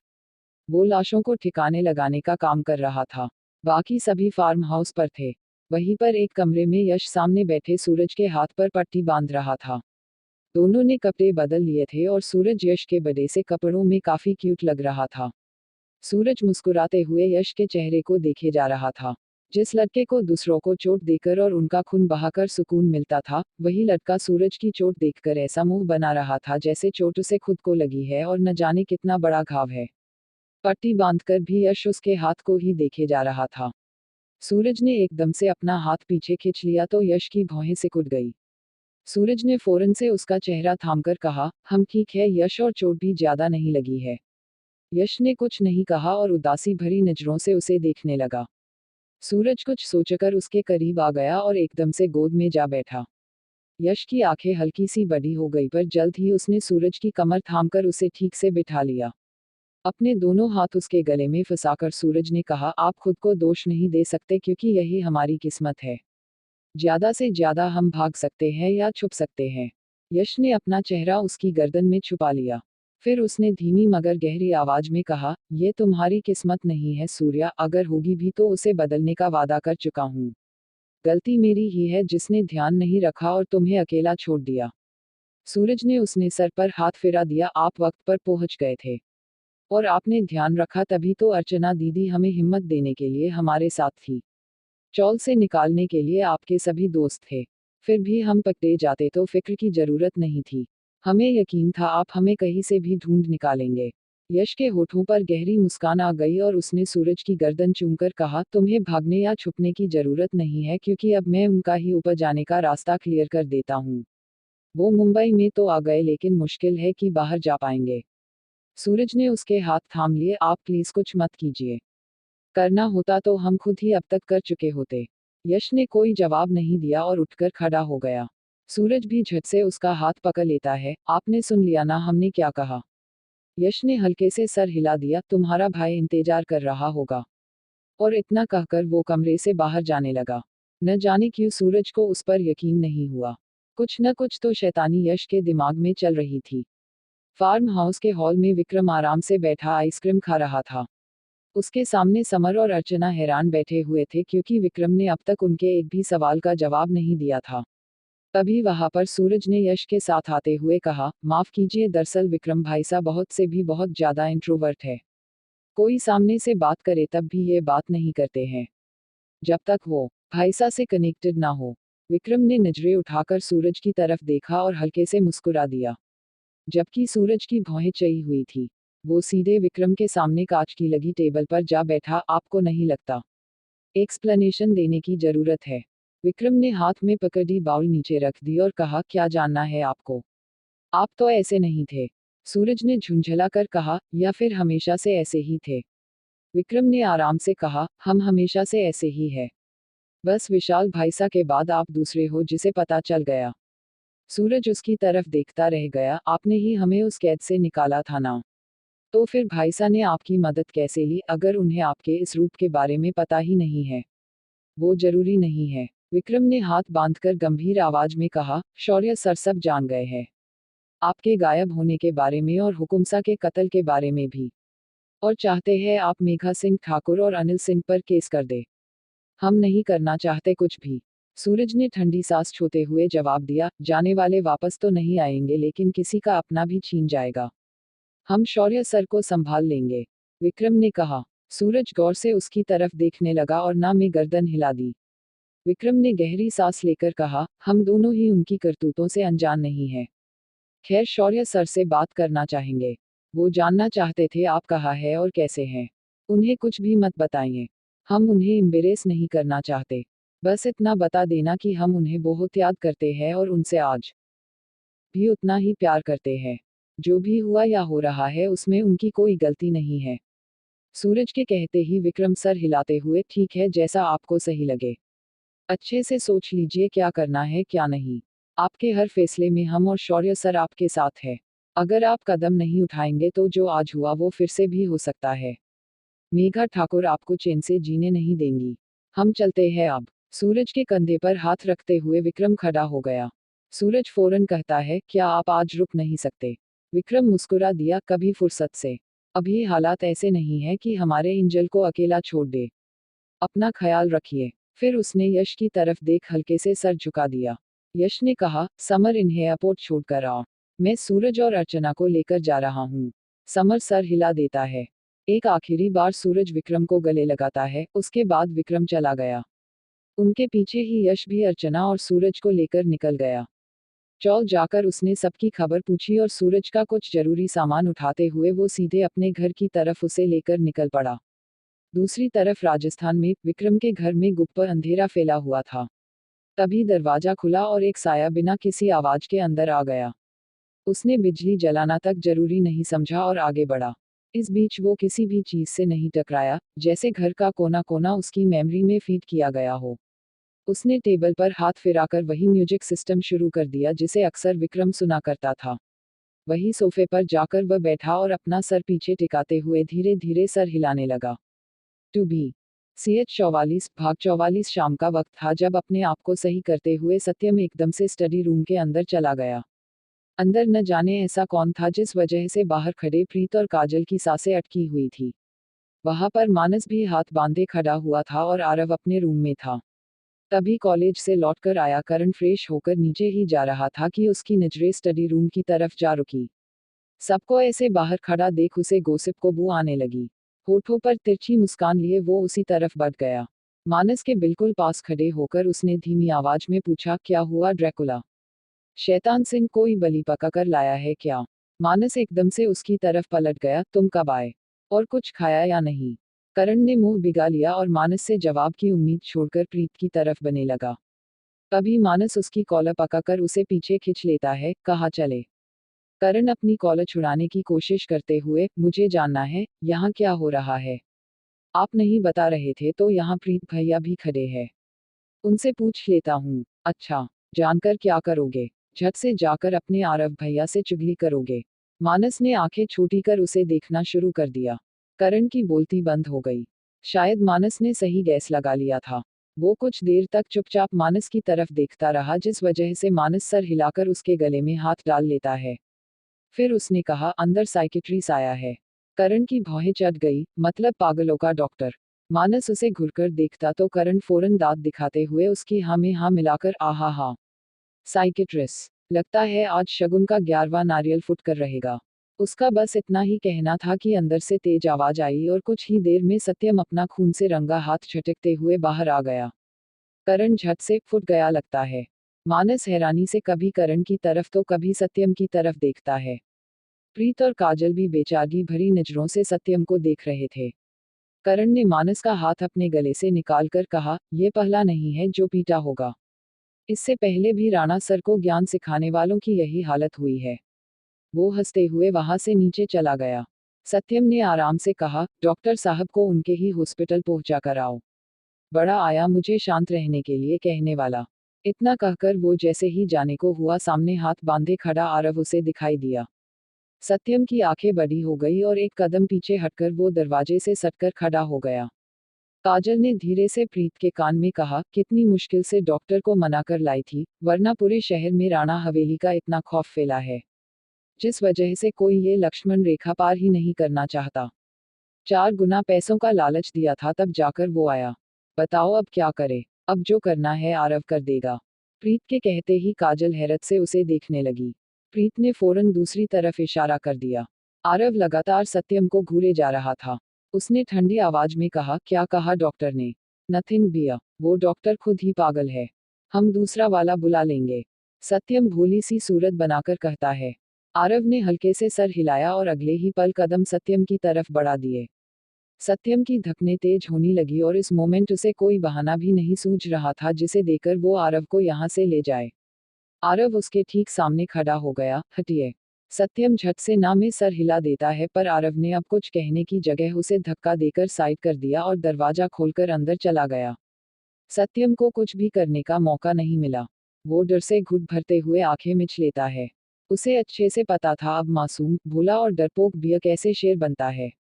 वो लाशों को ठिकाने लगाने का काम कर रहा था। बाकी सभी फार्म हाउस पर थे। वहीं पर एक कमरे में यश सामने बैठे सूरज के हाथ पर पट्टी बांध रहा था। दोनों ने कपड़े बदल लिए थे और सूरज यश के बड़े से कपड़ों में काफी क्यूट लग रहा था। सूरज मुस्कुराते हुए यश के चेहरे को देखे जा रहा था। जिस लड़के को दूसरों को चोट देकर और उनका खून बहाकर सुकून मिलता था, वही लड़का सूरज की चोट देखकर ऐसा मुंह बना रहा था जैसे चोट उसे खुद को लगी है और न जाने कितना बड़ा घाव है। पट्टी बांधकर भी यश उसके हाथ को ही देखे जा रहा था। सूरज ने एकदम से अपना हाथ पीछे खींच लिया तो यश की भौहें सिकुड़ गई। सूरज ने फौरन से उसका चेहरा थामकर कहा, हम ठीक है यश और चोट भी ज्यादा नहीं लगी है। यश ने कुछ नहीं कहा और उदासी भरी नजरों से उसे देखने लगा। सूरज कुछ सोचकर उसके करीब आ गया और एकदम से गोद में जा बैठा। यश की आंखें हल्की सी बड़ी हो गई पर जल्द ही उसने सूरज की कमर थामकर उसे ठीक से बिठा लिया। अपने दोनों हाथ उसके गले में फंसाकर सूरज ने कहा, आप खुद को दोष नहीं दे सकते क्योंकि यही हमारी किस्मत है। ज्यादा से ज्यादा हम भाग सकते हैं या छुप सकते हैं। यश ने अपना चेहरा उसकी गर्दन में छुपा लिया। फिर उसने धीमी मगर गहरी आवाज में कहा, ये तुम्हारी किस्मत नहीं है सूर्या, अगर होगी भी तो उसे बदलने का वादा कर चुका हूँ। गलती मेरी ही है जिसने ध्यान नहीं रखा और तुम्हें अकेला छोड़ दिया। सूरज ने उसने सर पर हाथ फिरा दिया, आप वक्त पर पहुंच गए थे। और आपने ध्यान रखा तभी तो अर्चना दीदी हमें हिम्मत देने के लिए हमारे साथ थी। चौल से निकालने के लिए आपके सभी दोस्त थे। फिर भी हम पकड़े जाते तो फिक्र की जरूरत नहीं थी। हमें यकीन था आप हमें कहीं से भी ढूंढ निकालेंगे। यश के होठों पर गहरी मुस्कान आ गई और उसने सूरज की गर्दन चूमकर कहा, तुम्हें भागने या छुपने की जरूरत नहीं है क्योंकि अब मैं उनका ही ऊपर जाने का रास्ता क्लियर कर देता हूँ। वो मुंबई में तो आ गए लेकिन मुश्किल है कि बाहर जा पाएंगे। सूरज ने उसके हाथ थाम लिए, आप प्लीज कुछ मत कीजिए। करना होता तो हम खुद ही अब तक कर चुके होते। यश ने कोई जवाब नहीं दिया और उठकर खड़ा हो गया। सूरज भी झट से उसका हाथ पकड़ लेता है, आपने सुन लिया ना हमने क्या कहा। यश ने हल्के से सर हिला दिया, तुम्हारा भाई इंतजार कर रहा होगा। और इतना कहकर वो कमरे से बाहर जाने लगा। न जाने क्यों सूरज को उस पर यकीन नहीं हुआ। कुछ न कुछ तो शैतानी यश के दिमाग में चल रही थी। फार्म हाउस के हॉल में विक्रम आराम से बैठा आइसक्रीम खा रहा था। उसके सामने समर और अर्चना हैरान बैठे हुए थे क्योंकि विक्रम ने अब तक उनके एक भी सवाल का जवाब नहीं दिया था। तभी वहां पर सूरज ने यश के साथ आते हुए कहा, माफ कीजिए दरअसल विक्रम भाई सा बहुत से भी बहुत ज्यादा इंट्रोवर्ट है। कोई सामने से बात करे तब भी ये बात नहीं करते हैं जब तक वो भाईसा से कनेक्टेड ना हो। विक्रम ने नजरें उठाकर सूरज की तरफ देखा और हल्के से मुस्कुरा दिया। जबकि सूरज की भौहें चढ़ी हुई थी। वो सीधे विक्रम के सामने कांच की लगी टेबल पर जा बैठा, आपको नहीं लगता एक्सप्लेनेशन देने की जरूरत है। विक्रम ने हाथ में पकड़ी बाउल नीचे रख दी और कहा, क्या जानना है आपको? आप तो ऐसे नहीं थे। सूरज ने झुंझला कर कहा, या फिर हमेशा से ऐसे ही थे? विक्रम ने आराम से कहा, हम हमेशा से ऐसे ही है। बस विशाल भाईसा के बाद आप दूसरे हो जिसे पता चल गया। सूरज उसकी तरफ देखता रह गया, आपने ही हमें उस कैद से निकाला था ना। तो फिर भाईसा ने आपकी मदद कैसे ली अगर उन्हें आपके इस रूप के बारे में पता ही नहीं है? वो जरूरी नहीं है। विक्रम ने हाथ बांधकर गंभीर आवाज में कहा, शौर्य सर सब जान गए हैं। आपके गायब होने के बारे में और हुकुमसा के कत्ल के बारे में भी। और चाहते हैं आप मेघा सिंह ठाकुर और अनिल सिंह पर केस कर दे। हम नहीं करना चाहते कुछ भी। सूरज ने ठंडी सांस छोड़ते हुए जवाब दिया, जाने वाले वापस तो नहीं आएंगे लेकिन किसी का अपना भी छीन जाएगा। हम शौर्य सर को संभाल लेंगे। विक्रम ने कहा। सूरज गौर से उसकी तरफ देखने लगा और ना में गर्दन हिला दी। विक्रम ने गहरी सांस लेकर कहा, हम दोनों ही उनकी करतूतों से अनजान नहीं हैं। खैर शौर्य सर से बात करना चाहेंगे। वो जानना चाहते थे आप कहाँ है और कैसे हैं। उन्हें कुछ भी मत बताइए। हम उन्हें एम्बेरेस नहीं करना चाहते। बस इतना बता देना कि हम उन्हें बहुत याद करते हैं और उनसे आज भी उतना ही प्यार करते हैं। जो भी हुआ या हो रहा है उसमें उनकी कोई गलती नहीं है। सूरज के कहते ही विक्रम सर हिलाते हुए, ठीक है, जैसा आपको सही लगे। अच्छे से सोच लीजिए क्या करना है क्या नहीं। आपके हर फैसले में हम और शौर्य सर आपके साथ है। अगर आप कदम नहीं उठाएंगे तो जो आज हुआ वो फिर से भी हो सकता है। मेघा ठाकुर आपको चैन से जीने नहीं देंगी। हम चलते हैं अब। सूरज के कंधे पर हाथ रखते हुए विक्रम खड़ा हो गया। सूरज फौरन कहता है, क्या आप आज रुक नहीं सकते? विक्रम मुस्कुरा दिया, कभी फुर्सत से। अब ये हालात ऐसे नहीं है कि हमारे इंजल को अकेला छोड़ दे। अपना ख्याल रखिए। फिर उसने यश की तरफ देख हल्के से सर झुका दिया। यश ने कहा, समर इन्हें एयरपोर्ट छोड़कर आओ। मैं सूरज और अर्चना को लेकर जा रहा हूँ। समर सर हिला देता है। एक आखिरी बार सूरज विक्रम को गले लगाता है, उसके बाद विक्रम चला गया। उनके पीछे ही यश भी अर्चना और सूरज को लेकर निकल गया। चौल जाकर उसने सबकी खबर पूछी और सूरज का कुछ जरूरी सामान उठाते हुए वो सीधे अपने घर की तरफ उसे लेकर निकल पड़ा। दूसरी तरफ राजस्थान में विक्रम के घर में गुप्त अंधेरा फैला हुआ था। तभी दरवाजा खुला और एक साया बिना किसी आवाज के अंदर आ गया। उसने बिजली जलाना तक जरूरी नहीं समझा और आगे बढ़ा। इस बीच वो किसी भी चीज से नहीं टकराया, जैसे घर का कोना कोना उसकी मेमोरी में फीड किया गया हो। उसने टेबल पर हाथ फिराकर वही म्यूजिक सिस्टम शुरू कर दिया जिसे अक्सर विक्रम सुना करता था। वही सोफे पर जाकर वह बैठा और अपना सर पीछे टिकाते हुए धीरे धीरे सर हिलाने लगा। टू बी CH 44 भाग 44 शाम का वक्त था जब अपने आप को सही करते हुए सत्यम एकदम से स्टडी रूम के अंदर चला गया। अंदर न जाने ऐसा कौन था जिस वजह से बाहर खड़े प्रीत और काजल की सांसें अटकी हुई थी। वहां पर मानस भी हाथ बांधे खड़ा हुआ था और आरव अपने रूम में था। तभी कॉलेज से लौटकर आया करण फ्रेश होकर नीचे ही जा रहा था कि उसकी नजरें स्टडी रूम की तरफ जा रुकी। सबको ऐसे बाहर खड़ा देख उसे गॉसिप को बू आने लगी। होठों पर तिरछी मुस्कान लिए वो उसी तरफ बढ़ गया। मानस के बिल्कुल पास खड़े होकर उसने धीमी आवाज में पूछा, क्या हुआ ड्रैकुला? शैतान सिंह कोई बलि पका कर लाया है क्या? मानस एकदम से उसकी तरफ पलट गया, तुम कब आए? और कुछ खाया या नहीं? करण ने मुंह बिगा लिया और मानस से जवाब की उम्मीद छोड़कर प्रीत की तरफ बने लगा। तभी मानस उसकी कॉलर पकड़कर उसे पीछे खींच लेता है, कहाँ चले? करण अपनी कॉलर छुड़ाने की कोशिश करते हुए, मुझे जानना है, यहाँ क्या हो रहा है? आप नहीं बता रहे थे तो यहाँ प्रीत भैया भी खड़े हैं। उनसे पूछ लेता हूँ। अच्छा, जानकर क्या करोगे? झट से जाकर अपने आरव भैया से चुगली करोगे? मानस ने आंखें छोटी कर उसे देखना शुरू कर दिया। करण की बोलती बंद हो गई। शायद मानस ने सही गैस लगा लिया था। वो कुछ देर तक चुपचाप मानस की तरफ देखता रहा जिस वजह से मानस सर हिलाकर उसके गले में हाथ डाल लेता है। फिर उसने कहा, अंदर साइकिट्रिस्ट आया है। करण की भौहें चढ़ गई, मतलब पागलों का डॉक्टर। मानस उसे घुरकर देखता तो करण फौरन दांत दिखाते हुए उसकी हाँ में हाँ मिलाकर आहा हा। साइकिट्रिस्ट, लगता है आज शगुन का 11वां नारियल फुट कर रहेगा। उसका बस इतना ही कहना था कि अंदर से तेज आवाज आई और कुछ ही देर में सत्यम अपना खून से रंगा हाथ झटकते हुए बाहर आ गया। करण झट से फुट गया लगता है। मानस हैरानी से कभी करण की तरफ तो कभी सत्यम की तरफ देखता है। प्रीत और काजल भी बेचारगी भरी नजरों से सत्यम को देख रहे थे। करण ने मानस का हाथ अपने गले से निकालकर कहा, यह पहला नहीं है जो पीटा होगा। इससे पहले भी राणा सर को ज्ञान सिखाने वालों की यही हालत हुई है। वो हंसते हुए वहां से नीचे चला गया। सत्यम ने आराम से कहा, डॉक्टर साहब को उनके ही हॉस्पिटल पहुंचा कर आओ। बड़ा आया मुझे शांत रहने के लिए कहने वाला। इतना कहकर वो जैसे ही जाने को हुआ सामने हाथ बांधे खड़ा आरव उसे दिखाई दिया। सत्यम की आंखें बड़ी हो गई और एक कदम पीछे हटकर वो दरवाजे से सटकर खड़ा हो गया। काजल ने धीरे से प्रीत के कान में कहा, कितनी मुश्किल से डॉक्टर को मना कर लाई थी, वरना पूरे शहर में राणा हवेली का इतना खौफ फैला है, जिस वजह से कोई ये लक्ष्मण रेखा पार ही नहीं करना चाहता। 4 गुना पैसों का लालच दिया था तब जाकर वो आया। बताओ अब क्या करे? अब जो करना है आरव कर देगा। प्रीत के कहते ही काजल हैरत से उसे देखने लगी। प्रीत ने फौरन दूसरी तरफ इशारा कर दिया। आरव लगातार सत्यम को घूरे जा रहा था। उसने ठंडी आवाज में कहा, क्या कहा डॉक्टर ने? नथिंग बिया, वो डॉक्टर खुद ही पागल है। हम दूसरा वाला बुला लेंगे। सत्यम भोली सी सूरत बनाकर कहता है। आरव ने हल्के से सर हिलाया और अगले ही पल कदम सत्यम की तरफ बढ़ा दिए। सत्यम की धड़कनें तेज होने लगी और इस मोमेंट उसे कोई बहाना भी नहीं सूझ रहा था जिसे देकर वो आरव को यहाँ से ले जाए। आरव उसके ठीक सामने खड़ा हो गया, हटिए। सत्यम झट से ना में सर हिला देता है, पर आरव ने अब कुछ कहने की जगह उसे धक्का देकर साइड कर दिया और दरवाजा खोलकर अंदर चला गया। सत्यम को कुछ भी करने का मौका नहीं मिला। वो डर से घुट भरते हुए आंखें मिच लेता है। उसे अच्छे से पता था अब मासूम, भोला और डरपोक बिया कैसे शेर बनता है।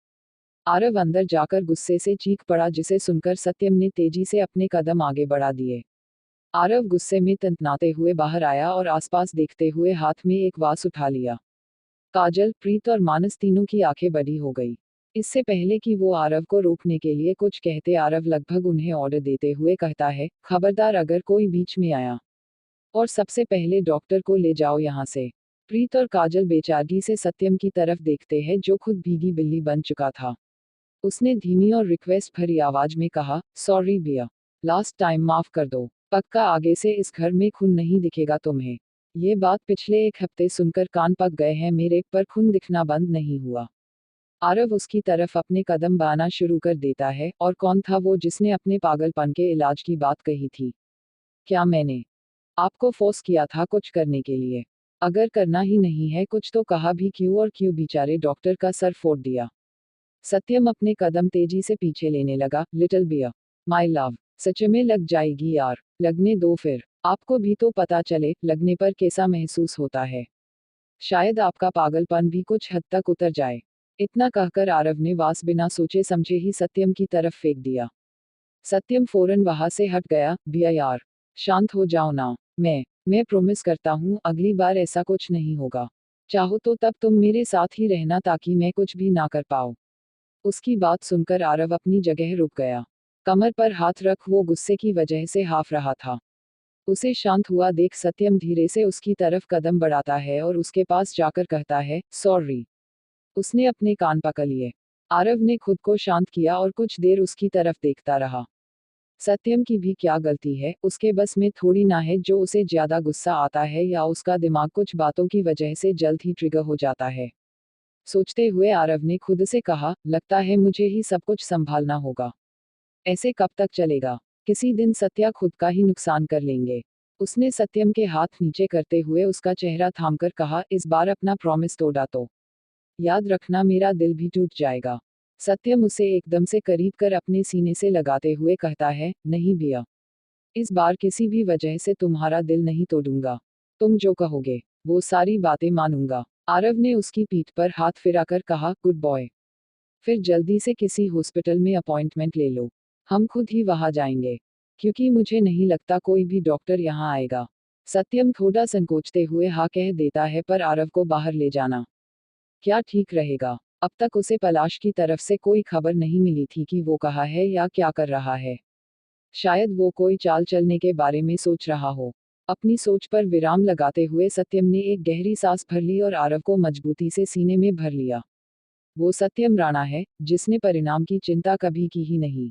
आरव अंदर जाकर गुस्से से चीख पड़ा, जिसे सुनकर सत्यम ने तेजी से अपने कदम आगे बढ़ा दिए। आरव गुस्से में तंतनाते हुए बाहर आया और आसपास देखते हुए हाथ में एक वास उठा लिया। काजल, प्रीत और मानस तीनों की आंखें बड़ी हो गई। इससे पहले कि वो आरव को रोकने के लिए कुछ कहते, आरव लगभग उन्हें ऑर्डर देते हुए कहता है, खबरदार अगर कोई बीच में आया, और सबसे पहले डॉक्टर को ले जाओ यहाँ से। प्रीत और काजल बेचारगी से सत्यम की तरफ देखते हैं, जो खुद भीगी बिल्ली बन चुका था। उसने धीमी और रिक्वेस्ट भरी आवाज में कहा, सॉरी बिया, लास्ट टाइम माफ कर दो। पक्का आगे से इस घर में खून नहीं दिखेगा तुम्हें। ये बात पिछले एक हफ्ते सुनकर कान पक गए हैं मेरे, पर खून दिखना बंद नहीं हुआ। आरव उसकी तरफ अपने कदम बढ़ाना शुरू कर देता है, और कौन था वो जिसने अपने पागलपन के इलाज की बात कही थी? क्या मैंने आपको फोर्स किया था कुछ करने के लिए? अगर करना ही नहीं है कुछ तो कहा भी क्यों, और क्यों बेचारे डॉक्टर का सर फोड़ दिया? सत्यम अपने कदम तेजी से पीछे लेने लगा। लिटिल बियर, माय लव, सच में लग जाएगी यार, लगने दो फिर, आपको भी तो पता चले लगने पर कैसा महसूस होता है। शायद आपका पागलपन भी कुछ हद तक उतर जाए। इतना कहकर आरव ने वास बिना सोचे समझे ही सत्यम की तरफ फेंक दिया। सत्यम फौरन वहां से हट गया। बिया यार, शांत हो जाओ ना। मैं प्रॉमिस करता हूँ अगली बार ऐसा कुछ नहीं होगा। चाहो तो तब तुम मेरे साथ ही रहना ताकि मैं कुछ भी ना कर पाऊँ। उसकी बात सुनकर आरव अपनी जगह रुक गया। कमर पर हाथ रख वो गुस्से की वजह से हाफ रहा था। उसे शांत हुआ देख सत्यम धीरे से उसकी तरफ कदम बढ़ाता है और उसके पास जाकर कहता है, सॉरी। उसने अपने कान पकड़ लिए। आरव ने खुद को शांत किया और कुछ देर उसकी तरफ देखता रहा। सत्यम की भी क्या गलती है, उसके बस में थोड़ी ना है जो उसे ज्यादा गुस्सा आता है या उसका दिमाग कुछ बातों की वजह से जल्द ही ट्रिगर हो जाता है। सोचते हुए आरव ने खुद से कहा, लगता है मुझे ही सब कुछ संभालना होगा। ऐसे कब तक चलेगा? किसी दिन सत्या खुद का ही नुकसान कर लेंगे। उसने सत्यम के हाथ नीचे करते हुए उसका चेहरा थामकर कहा, इस बार अपना प्रॉमिस तोड़ा तो याद रखना मेरा दिल भी टूट जाएगा। सत्यम उसे एकदम से करीब कर अपने सीने से लगाते हुए कहता है, नहीं भैया, इस बार किसी भी वजह से तुम्हारा दिल नहीं तोड़ूंगा। तुम जो कहोगे वो सारी बातें मानूंगा। आरव ने उसकी पीठ पर हाथ फिराकर कहा, गुड बॉय। फिर जल्दी से किसी हॉस्पिटल में अपॉइंटमेंट ले लो। हम खुद ही वहां जाएंगे, क्योंकि मुझे नहीं लगता कोई भी डॉक्टर यहाँ आएगा। सत्यम थोड़ा संकोचते हुए हाँ कह देता है, पर आरव को बाहर ले जाना क्या ठीक रहेगा? अब तक उसे पलाश की तरफ से कोई खबर नहीं मिली थी कि वो कहाँ है या क्या कर रहा है। शायद वो कोई चाल चलने के बारे में सोच रहा हो। अपनी सोच पर विराम लगाते हुए सत्यम ने एक गहरी सांस भर ली और आरव को मजबूती से सीने में भर लिया। वो सत्यम राणा है, जिसने परिणाम की चिंता कभी की ही नहीं।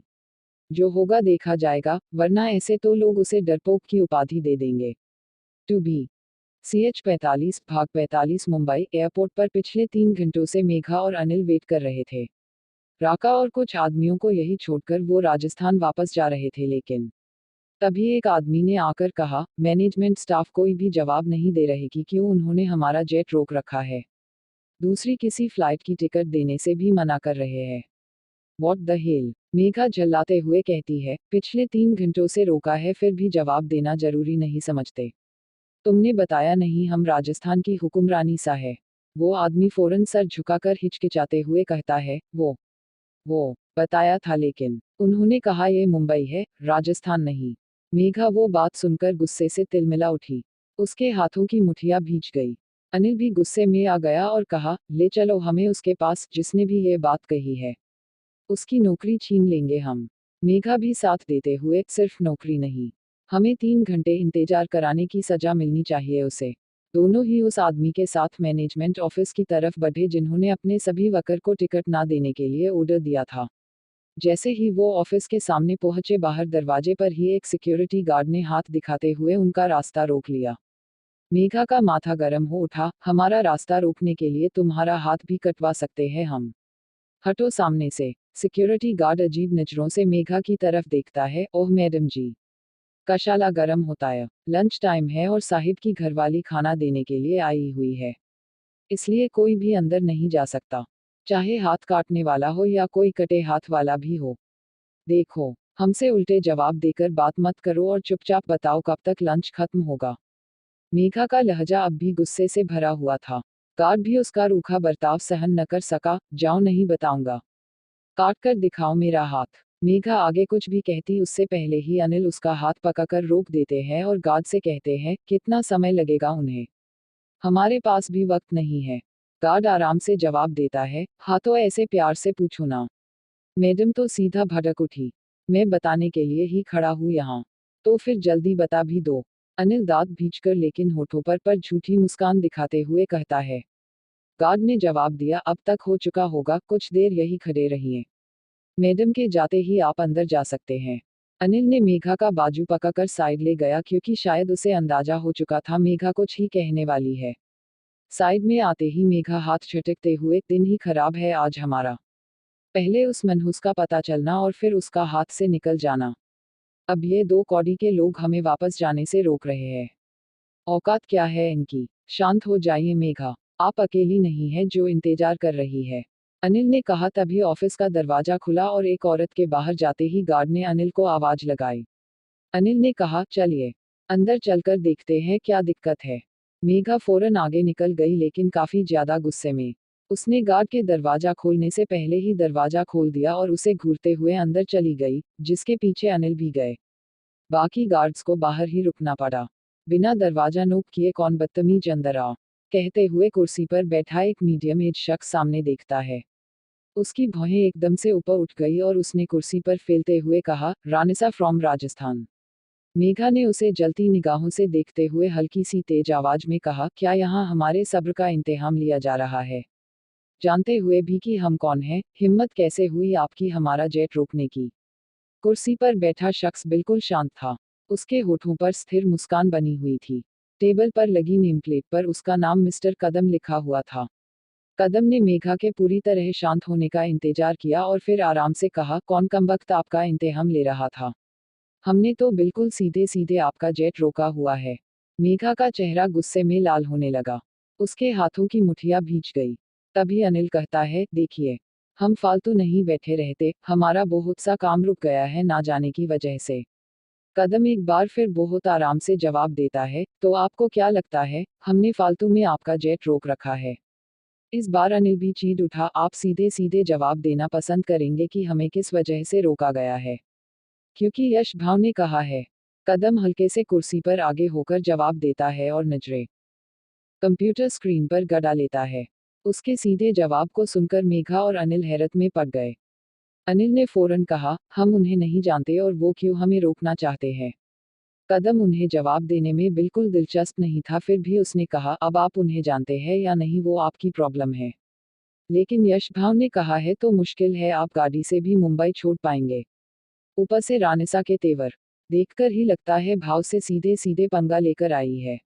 जो होगा देखा जाएगा, वरना ऐसे तो लोग उसे डरपोक की उपाधि दे देंगे। टू बी CH-45 भाग 45 मुंबई एयरपोर्ट पर पिछले 3 घंटों से मेघा और अनिल वेट कर रहे थे। राका और कुछ आदमियों को यही छोड़कर वो राजस्थान वापस जा रहे थे, लेकिन तभी एक आदमी ने आकर कहा, मैनेजमेंट स्टाफ कोई भी जवाब नहीं दे रहे कि क्यों उन्होंने हमारा जेट रोक रखा है। दूसरी किसी फ्लाइट की टिकट देने से भी मना कर रहे हैं। व्हाट द हेल, मेघा झल्लाते हुए कहती है, पिछले 3 घंटों से रोका है फिर भी जवाब देना जरूरी नहीं समझते? तुमने बताया नहीं हम राजस्थान की हुक्मरानी सा है। वो आदमी फौरन सर झुकाकर हिचकिचाते हुए कहता है, वो बताया था, लेकिन उन्होंने कहा ये मुंबई है, राजस्थान नहीं। मेघा वो बात सुनकर गुस्से से तिलमिला उठी। उसके हाथों की मुठियां भींच गई। अनिल भी गुस्से में आ गया और कहा, ले चलो हमें उसके पास जिसने भी ये बात कही है। उसकी नौकरी छीन लेंगे हम। मेघा भी साथ देते हुए, सिर्फ नौकरी नहीं, हमें 3 घंटे इंतजार कराने की सजा मिलनी चाहिए उसे। दोनों ही उस आदमी के साथ मैनेजमेंट ऑफिस की तरफ बढ़े जिन्होंने अपने सभी वर्कर को टिकट ना देने के लिए ऑर्डर दिया था। जैसे ही वो ऑफिस के सामने पहुंचे, बाहर दरवाजे पर ही एक सिक्योरिटी गार्ड ने हाथ दिखाते हुए उनका रास्ता रोक लिया। मेघा का माथा गर्म हो उठा, हमारा रास्ता रोकने के लिए तुम्हारा हाथ भी कटवा सकते हैं हम। हटो सामने से। सिक्योरिटी गार्ड अजीब नजरों से मेघा की तरफ देखता है, ओह मैडम जी, कशाला गरम होता है, लंच टाइम है और साहिब की घरवाली खाना देने के लिए आई हुई है। इसलिए कोई भी अंदर नहीं जा सकता, चाहे हाथ काटने वाला हो या कोई कटे हाथ वाला भी हो। देखो, हमसे उल्टे जवाब देकर बात मत करो और चुपचाप बताओ कब तक लंच खत्म होगा। मेघा का लहजा अब भी गुस्से से भरा हुआ था। गार्ड भी उसका रूखा बर्ताव सहन न कर सका। जाओ, नहीं बताऊंगा। काट कर दिखाओ मेरा हाथ। मेघा आगे कुछ भी कहती उससे पहले ही अनिल उसका हाथ पकड़कर रोक देते हैं और गार्ड से कहते हैं, कितना समय लगेगा उन्हें? हमारे पास भी वक्त नहीं है। गार्ड आराम से जवाब देता है, हाँ तो ऐसे प्यार से पूछो ना। मैडम तो सीधा भड़क उठी। मैं बताने के लिए ही खड़ा हूँ यहाँ। तो फिर जल्दी बता भी दो। अनिल दांत भींचकर लेकिन होठों पर झूठी मुस्कान दिखाते हुए कहता है। गार्ड ने जवाब दिया, अब तक हो चुका होगा, कुछ देर यही खड़े रहिए। मैडम के जाते ही आप अंदर जा सकते हैं। अनिल ने मेघा का बाजू पकड़कर साइड ले गया क्योंकि शायद उसे अंदाजा हो चुका था मेघा कुछ ही कहने वाली है। साइड में आते ही मेघा हाथ झटकते हुए, दिन ही खराब है आज हमारा। पहले उस मनहूस का पता चलना और फिर उसका हाथ से निकल जाना। अब ये दो कौड़ी के लोग हमें वापस जाने से रोक रहे हैं। औकात क्या है इनकी? शांत हो जाइए मेघा, आप अकेली नहीं है जो इंतजार कर रही है। अनिल ने कहा। तभी ऑफिस का दरवाजा खुला और एक औरत के बाहर जाते ही गार्ड ने अनिल को आवाज लगाई। अनिल ने कहा, चलिए अंदर चलकर देखते हैं क्या दिक्कत है। मेघा फौरन आगे निकल गई लेकिन काफी ज्यादा गुस्से में। उसने गार्ड के दरवाजा खोलने से पहले ही दरवाजा खोल दिया और उसे घूरते हुए अंदर चली गई, जिसके पीछे अनिल भी गए। बाकी गार्ड्स को बाहर ही रुकना पड़ा। बिना दरवाजा नोक किए कौन बदतमीज अंदर आ, कहते हुए कुर्सी पर बैठा एक मीडियम एज शख्स सामने देखता है। उसकी भौहें एकदम से ऊपर उठ गई और उसने कुर्सी पर फैलते हुए कहा, रानिसा फ्रॉम राजस्थान। मेघा ने उसे जलती निगाहों से देखते हुए हल्की सी तेज आवाज में कहा, क्या यहाँ हमारे सब्र का इम्तिहान लिया जा रहा है? जानते हुए भी कि हम कौन हैं, हिम्मत कैसे हुई आपकी हमारा जेट रोकने की? कुर्सी पर बैठा शख्स बिल्कुल शांत था। उसके होठों पर स्थिर मुस्कान बनी हुई थी। टेबल पर लगी नेम प्लेट पर उसका नाम मिस्टर कदम लिखा हुआ था। कदम ने मेघा के पूरी तरह शांत होने का इंतजार किया और फिर आराम से कहा, कौन कमबख्त आपका इम्तिहान ले रहा था? हमने तो बिल्कुल सीधे सीधे आपका जेट रोका हुआ है। मेघा का चेहरा गुस्से में लाल होने लगा। उसके हाथों की मुठियां भींच गई। तभी अनिल कहता है, देखिए, हम फालतू नहीं बैठे रहते, हमारा बहुत सा काम रुक गया है ना जाने की वजह से। कदम एक बार फिर बहुत आराम से जवाब देता है, तो आपको क्या लगता है, हमने फालतू में आपका जेट रोक रखा है? इस बार अनिल भी चीड उठा, आप सीधे सीधे जवाब देना पसंद करेंगे कि हमें किस वजह से रोका गया है? क्योंकि यश भाव ने कहा है। कदम हल्के से कुर्सी पर आगे होकर जवाब देता है और नजरें कंप्यूटर स्क्रीन पर गड़ा लेता है। उसके सीधे जवाब को सुनकर मेघा और अनिल हैरत में पड़ गए। अनिल ने फौरन कहा, हम उन्हें नहीं जानते और वो क्यों हमें रोकना चाहते हैं? कदम उन्हें जवाब देने में बिल्कुल दिलचस्प नहीं था, फिर भी उसने कहा, अब आप उन्हें जानते हैं या नहीं वो आपकी प्रॉब्लम है। लेकिन यश भाव ने कहा है तो मुश्किल है आप गाड़ी से भी मुंबई छोड़ पाएंगे। ऊपर से रानिसा के तेवर देखकर ही लगता है भाव से सीधे सीधे पंगा लेकर आई है।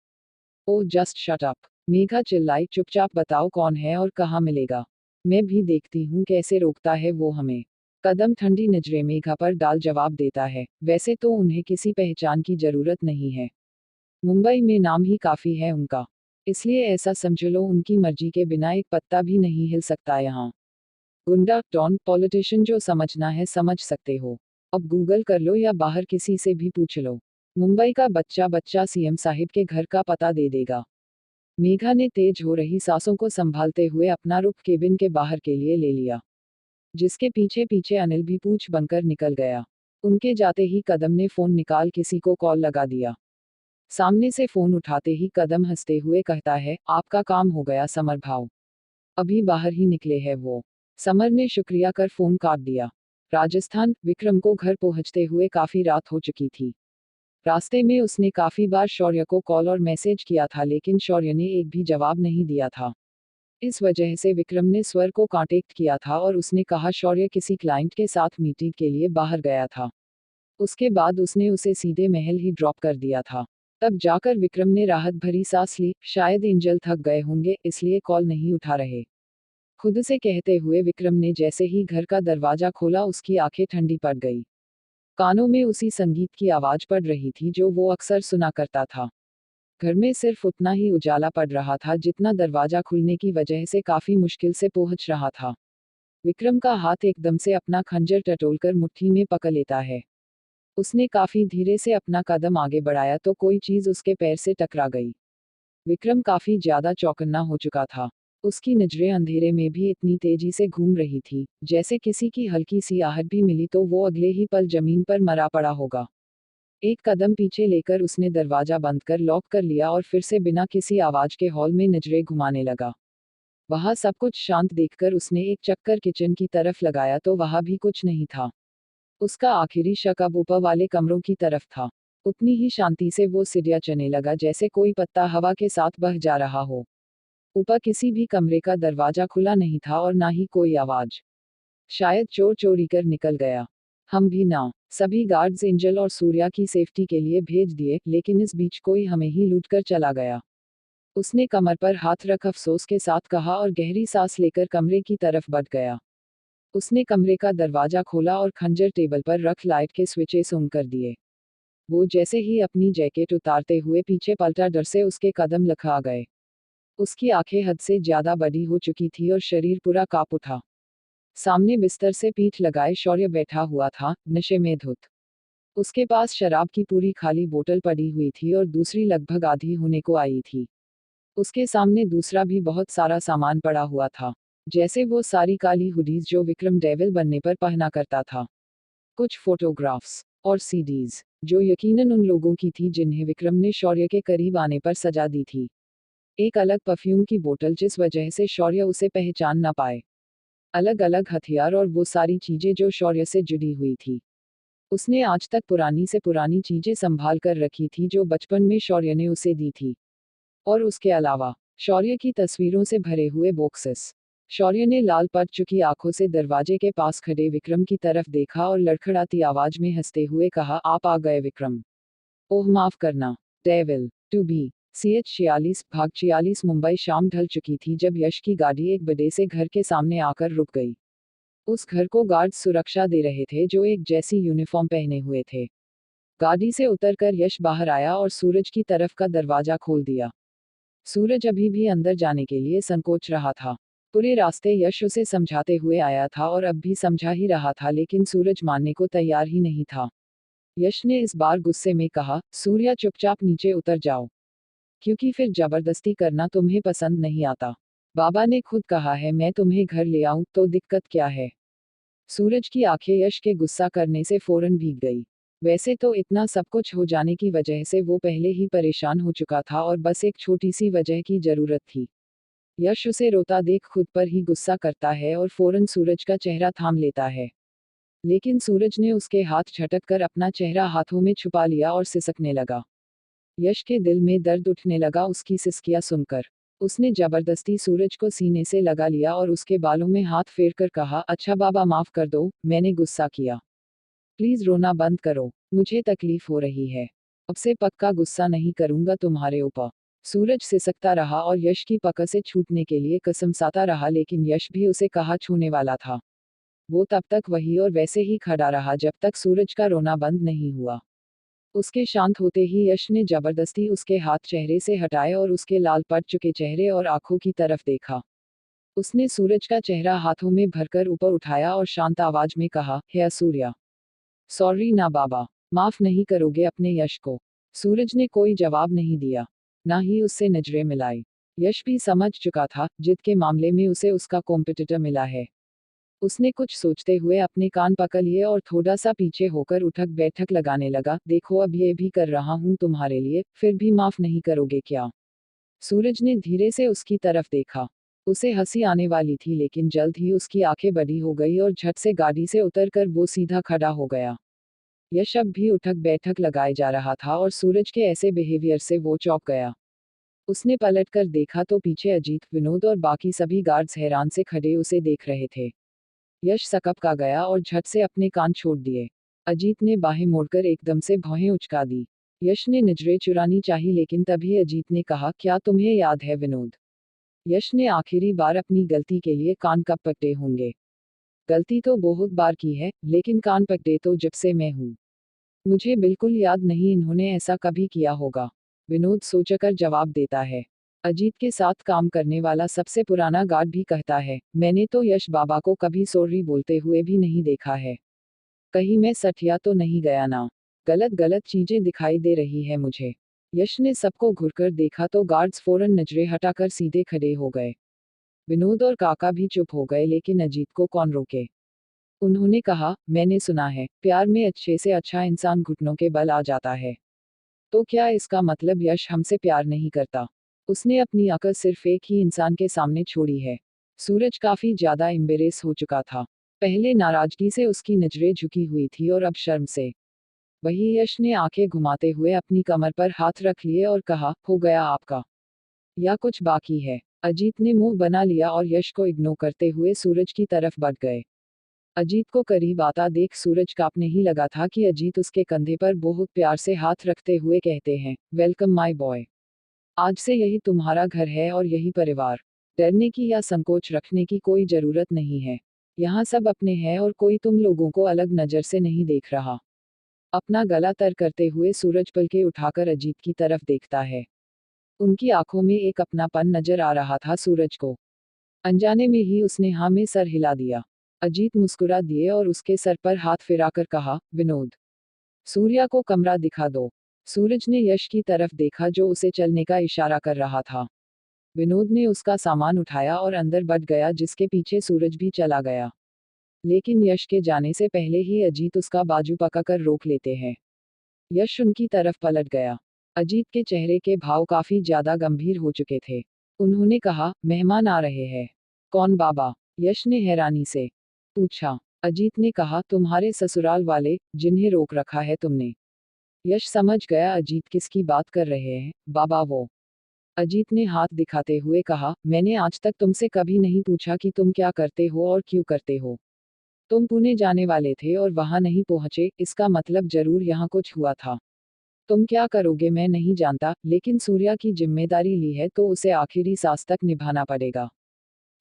Oh just shut up, Megha चिल्लाई, चुपचाप बताओ कौन है और कहाँ मिलेगा। मैं भी देखती हूँ कैसे रोकता है वो हमें। कदम ठंडी नजरें मेघा पर डाल जवाब देता है, वैसे तो उन्हें किसी पहचान की जरूरत नहीं है। मुंबई में नाम ही काफी है उनका। इसलिए ऐसा समझ लो उनकी मर्जी के बिना एक पत्ता भी नहीं हिल सकता यहाँ। गुंडा, डॉन, पॉलिटिशियन, जो समझना है समझ सकते हो। अब गूगल कर लो या बाहर किसी से भी पूछ लो। मुंबई का बच्चा बच्चा सीएम साहिब के घर का पता दे देगा। मेघा ने तेज हो रही सांसों को संभालते हुए अपना रुख केबिन के बाहर के लिए ले लिया, जिसके पीछे पीछे अनिल भी पूछ बनकर निकल गया। उनके जाते ही कदम ने फोन निकाल किसी को कॉल लगा दिया। सामने से फोन उठाते ही कदम हंसते हुए कहता है, आपका काम हो गया समर भाव। अभी बाहर ही निकले हैं वो। समर ने शुक्रिया कर फोन काट दिया। राजस्थान, विक्रम को घर पहुंचते हुए काफी रात हो चुकी थी। रास्ते में उसने काफी बार शौर्य को कॉल और मैसेज किया था लेकिन शौर्य ने एक भी जवाब नहीं दिया था। इस वजह से विक्रम ने स्वर को कांटेक्ट किया था और उसने कहा शौर्य किसी क्लाइंट के साथ मीटिंग के लिए बाहर गया था। उसके बाद उसने उसे सीधे महल ही ड्रॉप कर दिया था। तब जाकर विक्रम ने राहत भरी सांस ली, शायद एंजल थक गए होंगे इसलिए कॉल नहीं उठा रहे। खुद से कहते हुए विक्रम ने जैसे ही घर का दरवाजा खोला उसकी आंखें ठंडी पड़ गई। कानों में उसी संगीत की आवाज पड़ रही थी जो वो अक्सर सुना करता था। घर में सिर्फ उतना ही उजाला पड़ रहा था जितना दरवाजा खुलने की वजह से काफी मुश्किल से पहुंच रहा था। विक्रम का हाथ एकदम से अपना खंजर टटोलकर मुट्ठी में पकड़ लेता है। उसने काफी धीरे से अपना कदम आगे बढ़ाया तो कोई चीज उसके पैर से टकरा गई। विक्रम काफी ज्यादा चौकन्ना हो चुका था। उसकी नजरें अंधेरे में भी इतनी तेजी से घूम रही थी, जैसे किसी की हल्की सी आहट भी मिली तो वो अगले ही पल जमीन पर मरा पड़ा होगा। एक कदम पीछे लेकर उसने दरवाजा बंद कर लॉक कर लिया और फिर से बिना किसी आवाज के हॉल में नजरें घुमाने लगा। वहां सब कुछ शांत देखकर उसने एक चक्कर किचन की तरफ लगाया तो वहां भी कुछ नहीं था। उसका आखिरी शक अब ऊपर वाले कमरों की तरफ था। उतनी ही शांति से वो सीढ़ियां चलने लगा जैसे कोई पत्ता हवा के साथ बह जा रहा हो। ऊपर किसी भी कमरे का दरवाजा खुला नहीं था और ना ही कोई आवाज। शायद चोर चोरी कर निकल गया। हम भी ना। सभी गार्ड्स एंजल और सूर्या की सेफ्टी के लिए भेज दिए, लेकिन इस बीच कोई हमें ही लूट कर चला गया। उसने कमर पर हाथ रख अफसोस के साथ कहा और गहरी सांस लेकर कमरे की तरफ बढ़ गया। उसने कमरे का दरवाजा खोला और खंजर टेबल पर रख लाइट के स्विचेस ऑन कर दिए। वो जैसे ही अपनी जैकेट उतारते हुए पीछे पलटा, डर से उसके कदम लखा गए। उसकी आंखें हद से ज्यादा बड़ी हो चुकी थी और शरीर पूरा कांप उठा। सामने बिस्तर से पीठ लगाए शौर्य बैठा हुआ था, नशे में धुत। उसके पास शराब की पूरी खाली बोतल पड़ी हुई थी और दूसरी लगभग आधी होने को आई थी। उसके सामने दूसरा भी बहुत सारा सामान पड़ा हुआ था, जैसे वो सारी काली हुडीज जो विक्रम डेविल बनने पर पहना करता था। कुछ फोटोग्राफ्स और सीडीज, जो यकीनन उन लोगों की थी जिन्हें विक्रम ने शौर्य के करीब आने पर सजा दी थी। एक अलग परफ्यूम की बोतल जिस वजह से शौर्य उसे पहचान न पाए। अलग अलग हथियार और वो सारी चीजें जो शौर्य से जुड़ी हुई थी। उसने आज तक पुरानी से पुरानी चीजें संभाल कर रखी थी जो बचपन में शौर्य ने उसे दी थी। और उसके अलावा शौर्य की तस्वीरों से भरे हुए बॉक्सेस। शौर्य ने लाल पड़ चुकी आंखों से दरवाजे के पास खड़े विक्रम की तरफ देखा और लड़खड़ाती आवाज में हंसते हुए कहा, आप आ गए विक्रम। ओह माफ करना। डेविल टू बी CH 46 भाग 46। मुंबई शाम ढल चुकी थी जब यश की गाड़ी एक बड़े से घर के सामने आकर रुक गई। उस घर को गार्ड्स सुरक्षा दे रहे थे जो एक जैसी यूनिफॉर्म पहने हुए थे। गाड़ी से उतरकर यश बाहर आया और सूरज की तरफ का दरवाजा खोल दिया। सूरज अभी भी अंदर जाने के लिए संकोच रहा था। पूरे रास्ते यश उसे समझाते हुए आया था और अब भी समझा ही रहा था, लेकिन सूरज मानने को तैयार ही नहीं था। यश ने इस बार गुस्से में कहा, सूर्या चुपचाप नीचे उतर जाओ, क्योंकि फिर जबरदस्ती करना तुम्हें पसंद नहीं आता। बाबा ने खुद कहा है मैं तुम्हें घर ले आऊं, तो दिक्कत क्या है। सूरज की आंखें यश के गुस्सा करने से फौरन भीग गई। वैसे तो इतना सब कुछ हो जाने की वजह से वो पहले ही परेशान हो चुका था और बस एक छोटी सी वजह की जरूरत थी। यश उसे रोता देख खुद पर ही गुस्सा करता है और फौरन सूरज का चेहरा थाम लेता है। लेकिन सूरज ने उसके हाथ झटक कर अपना चेहरा हाथों में छुपा लिया और सिसकने लगा। यश के दिल में दर्द उठने लगा उसकी सिसकियां सुनकर। उसने जबरदस्ती सूरज को सीने से लगा लिया और उसके बालों में हाथ फेरकर कहा, अच्छा बाबा माफ कर दो, मैंने गुस्सा किया। प्लीज रोना बंद करो, मुझे तकलीफ हो रही है। अब से पक्का गुस्सा नहीं करूंगा तुम्हारे ऊपर। सूरज सिसकता रहा और यश की पकड़ से छूटने के लिए कसमसाता रहा, लेकिन यश भी उसे कहाँ छूने वाला था। वो तब तक वही और वैसे ही खड़ा रहा जब तक सूरज का रोना बंद नहीं हुआ। उसके शांत होते ही यश ने जबरदस्ती उसके हाथ चेहरे से हटाए और उसके लाल पड़ चुके चेहरे और आंखों की तरफ देखा। उसने सूरज का चेहरा हाथों में भरकर ऊपर उठाया और शांत आवाज में कहा, हे सूर्या। सॉरी ना बाबा, माफ नहीं करोगे अपने यश को। सूरज ने कोई जवाब नहीं दिया, ना ही उससे नजरें मिलाई। यश भी समझ चुका था जिद के मामले में उसे उसका कॉम्पिटिटर मिला है। उसने कुछ सोचते हुए अपने कान पकड़ लिए और थोड़ा सा पीछे होकर उठक बैठक लगाने लगा, देखो अब ये भी कर रहा हूं तुम्हारे लिए, फिर भी माफ नहीं करोगे क्या। सूरज ने धीरे से उसकी तरफ देखा। उसे हंसी आने वाली थी, लेकिन जल्द ही उसकी आंखें बड़ी हो गई और झट से गाड़ी से उतरकर वो सीधा खड़ा हो गया। यश अब भी उठक बैठक लगाए जा रहा था और सूरज के ऐसे बिहेवियर से वो चौंक गया। उसने पलटकर देखा तो पीछे अजीत, विनोद और बाकी सभी गार्ड्स हैरान से खड़े उसे देख रहे थे। यश सकप का गया और झट से अपने कान छोड़ दिए। अजीत ने बाहें मोड़कर एकदम से भौहें उचका दी। यश ने नजरें चुरानी चाही, लेकिन तभी अजीत ने कहा, क्या तुम्हें याद है विनोद, यश ने आखिरी बार अपनी गलती के लिए कान कब पकड़े होंगे। गलती तो बहुत बार की है, लेकिन कान पकड़े तो जब से मैं हूं। मुझे बिल्कुल याद नहीं इन्होंने ऐसा कभी किया होगा। विनोद सोचकर जवाब देता है। अजीत के साथ काम करने वाला सबसे पुराना गार्ड भी कहता है, मैंने तो यश बाबा को कभी सॉरी बोलते हुए भी नहीं देखा है। कहीं मैं सठिया तो नहीं गया ना? गलत गलत चीजें दिखाई दे रही है मुझे। यश ने सबको घुरकर देखा तो गार्ड्स फौरन नजरें हटाकर सीधे खड़े हो गए। विनोद और काका भी चुप हो गए, लेकिन अजीत को कौन रोके। उन्होंने कहा, मैंने सुना है, प्यार में अच्छे से अच्छा इंसान घुटनों के बल आ जाता है। तो क्या इसका मतलब यश हमसे प्यार नहीं करता? उसने अपनी अकल सिर्फ एक ही इंसान के सामने छोड़ी है। सूरज काफी ज्यादा एम्बेरेस हो चुका था। पहले नाराजगी से उसकी नजरें झुकी हुई थी और अब शर्म से। वही यश ने आंखें घुमाते हुए अपनी कमर पर हाथ रख लिए और कहा, हो गया आपका? या कुछ बाकी है? अजीत ने मुंह बना लिया और यश को इग्नोर करते हुए सूरज की तरफ बढ़ गए। अजीत को करीब आता देख सूरज कांपने ही लगा था कि अजीत उसके कंधे पर बहुत प्यार से हाथ रखते हुए कहते हैं, वेलकम माय बॉय। आज से यही तुम्हारा घर है और यही परिवार। डरने की या संकोच रखने की कोई जरूरत नहीं है। यहाँ सब अपने हैं और कोई तुम लोगों को अलग नजर से नहीं देख रहा। अपना गला तर करते हुए सूरज पलके उठाकर अजीत की तरफ देखता है। उनकी आंखों में एक अपनापन नजर आ रहा था सूरज को। अनजाने में ही उसने हाँ में सर हिला दिया। अजीत मुस्कुरा दिए और उसके सर पर हाथ फिराकर कहा, विनोद, सूर्या को कमरा दिखा दो। सूरज ने यश की तरफ देखा जो उसे चलने का इशारा कर रहा था। विनोद ने उसका सामान उठाया और अंदर बढ़ गया, जिसके पीछे सूरज भी चला गया। लेकिन यश के जाने से पहले ही अजीत उसका बाजू पकड़कर रोक लेते हैं। यश उनकी तरफ पलट गया। अजीत के चेहरे के भाव काफी ज्यादा गंभीर हो चुके थे। उन्होंने कहा, मेहमान आ रहे हैं। कौन बाबा? यश ने हैरानी से पूछा। अजीत ने कहा, तुम्हारे ससुराल वाले, जिन्हें रोक रखा है तुमने। यश समझ गया अजीत किसकी बात कर रहे हैं। बाबा वो। अजीत ने हाथ दिखाते हुए कहा, मैंने आज तक तुमसे कभी नहीं पूछा कि तुम क्या करते हो और क्यों करते हो। तुम पुणे जाने वाले थे और वहां नहीं पहुंचे, इसका मतलब जरूर यहाँ कुछ हुआ था। तुम क्या करोगे मैं नहीं जानता, लेकिन सूर्या की जिम्मेदारी ली है तो उसे आखिरी सांस तक निभाना पड़ेगा।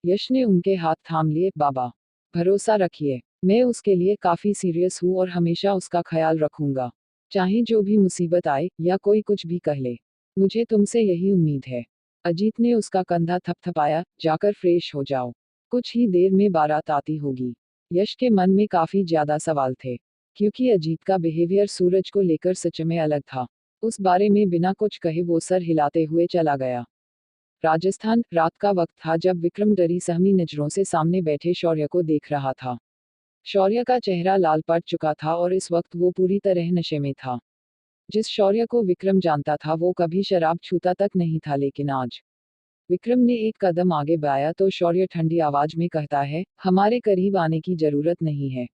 यश ने उनके हाथ थाम लिए। बाबा, भरोसा रखिए, मैं उसके लिए काफी सीरियस हूँ और हमेशा उसका ख्याल रखूंगा। चाहे जो भी मुसीबत आए या कोई कुछ भी कह ले, मुझे तुमसे यही उम्मीद है। अजीत ने उसका कंधा थपथपाया, जाकर फ्रेश हो जाओ, कुछ ही देर में बारात आती होगी। यश के मन में काफी ज्यादा सवाल थे, क्योंकि अजीत का बिहेवियर सूरज को लेकर सच में अलग था। उस बारे में बिना कुछ कहे वो सर हिलाते हुए चला गया। राजस्थान, रात का वक्त था जब विक्रम डरी सहमी नजरों से सामने बैठे शौर्य को देख रहा था। शौर्य का चेहरा लाल पड़ चुका था और इस वक्त वो पूरी तरह नशे में था। जिस शौर्य को विक्रम जानता था वो कभी शराब छूता तक नहीं था, लेकिन आज विक्रम ने एक कदम आगे बढ़ाया तो शौर्य ठंडी आवाज में कहता है, हमारे करीब आने की जरूरत नहीं है।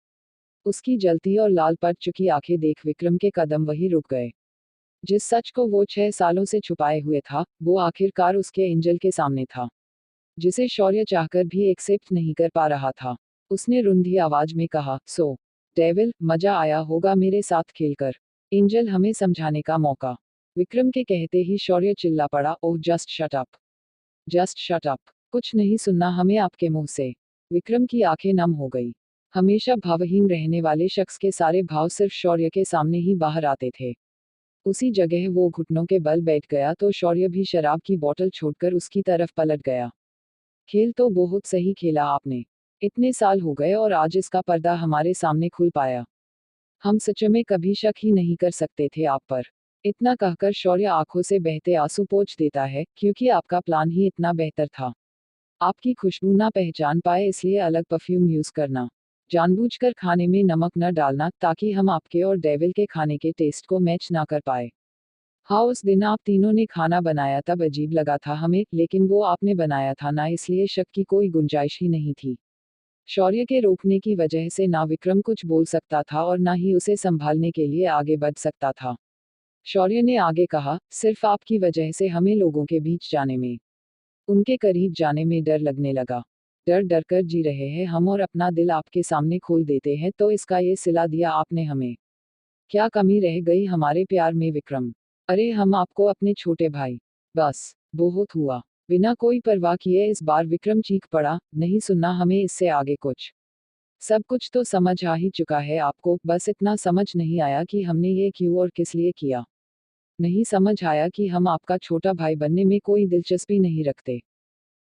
उसकी जलती और लाल पड़ चुकी आंखें देख विक्रम के कदम वहीं रुक गए। जिस सच को वो 6 सालों से छुपाए हुए था, वो आखिरकार उसके एंजल के सामने था, जिसे शौर्य चाहकर भी एक्सेप्ट नहीं कर पा रहा था। उसने रुंधी आवाज में कहा, सो डेविल, मजा आया होगा मेरे साथ खेलकर। एंजल, हमें समझाने का मौका। विक्रम के कहते ही शौर्य चिल्ला पड़ा, oh just shut up, just shut up, कुछ नहीं सुनना हमें आपके मुंह से। विक्रम की आंखें नम हो गई। हमेशा भावहीन रहने वाले शख्स के सारे भाव सिर्फ शौर्य के सामने ही बाहर आते थे। उसी जगह वो घुटनों के बल बैठ गया तो शौर्य भी शराब की बोतल छोड़कर उसकी तरफ पलट गया। खेल तो बहुत सही खेला आपने। इतने साल हो गए और आज इसका पर्दा हमारे सामने खुल पाया। हम सच में कभी शक ही नहीं कर सकते थे आप पर। इतना कहकर शौर्य आंखों से बहते आंसू पोंछ देता है, क्योंकि आपका प्लान ही इतना बेहतर था। आपकी खुशबू ना पहचान पाए इसलिए अलग परफ्यूम यूज करना, जानबूझकर खाने में नमक न डालना ताकि हम आपके और डेविल के खाने के टेस्ट को मैच ना कर पाए। हाँ, उस दिन आप तीनों ने खाना बनाया तब अजीब लगा था हमें, लेकिन वो आपने बनाया था ना, इसलिए शक की कोई गुंजाइश ही नहीं थी। शौर्य के रोकने की वजह से ना विक्रम कुछ बोल सकता था और ना ही उसे संभालने के लिए आगे बढ़ सकता था। शौर्य ने आगे कहा, सिर्फ आपकी वजह से हमें लोगों के बीच जाने में, उनके करीब जाने में डर लगने लगा। डर डर कर जी रहे हैं हम और अपना दिल आपके सामने खोल देते हैं, तो इसका ये सिला दिया आपने हमें। क्या कमी रह गई हमारे प्यार में विक्रम? अरे हम आपको अपने छोटे भाई। बस, बहुत हुआ। बिना कोई परवाह किए इस बार विक्रम चीख पड़ा, नहीं सुनना हमें इससे आगे कुछ। सब कुछ तो समझ आ ही चुका है आपको, बस इतना समझ नहीं आया कि हमने ये क्यों और किस लिए किया। नहीं समझ आया कि हम आपका छोटा भाई बनने में कोई दिलचस्पी नहीं रखते।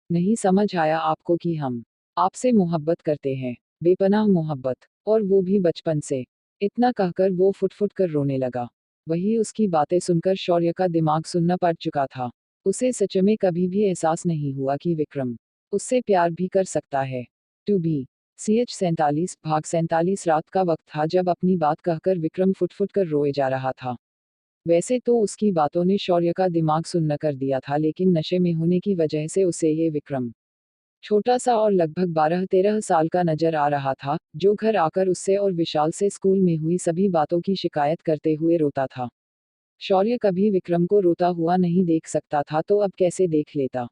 नहीं समझ आया आपको कि हम आपसे मोहब्बत करते हैं, बेपनाह मोहब्बत, और वो भी बचपन से। इतना कहकर वो फुट फुट कर रोने लगा। वही उसकी बातें सुनकर शौर्य का दिमाग सुन्न पड़ चुका था। उसे सच में कभी भी एहसास नहीं हुआ कि विक्रम उससे प्यार भी कर सकता है। टू बी CH 47 भाग 47 रात का वक्त था जब अपनी बात कहकर विक्रम फुट फुट कर रोए जा रहा था। वैसे तो उसकी बातों ने शौर्य का दिमाग सुन्न कर दिया था, लेकिन नशे में होने की वजह से उसे ये विक्रम छोटा सा और लगभग 12-13 साल का नजर आ रहा था, जो घर आकर उससे और विशाल से स्कूल में हुई सभी बातों की शिकायत करते हुए रोता था। शौर्य कभी विक्रम को रोता हुआ नहीं देख सकता था, तो अब कैसे देख लेता।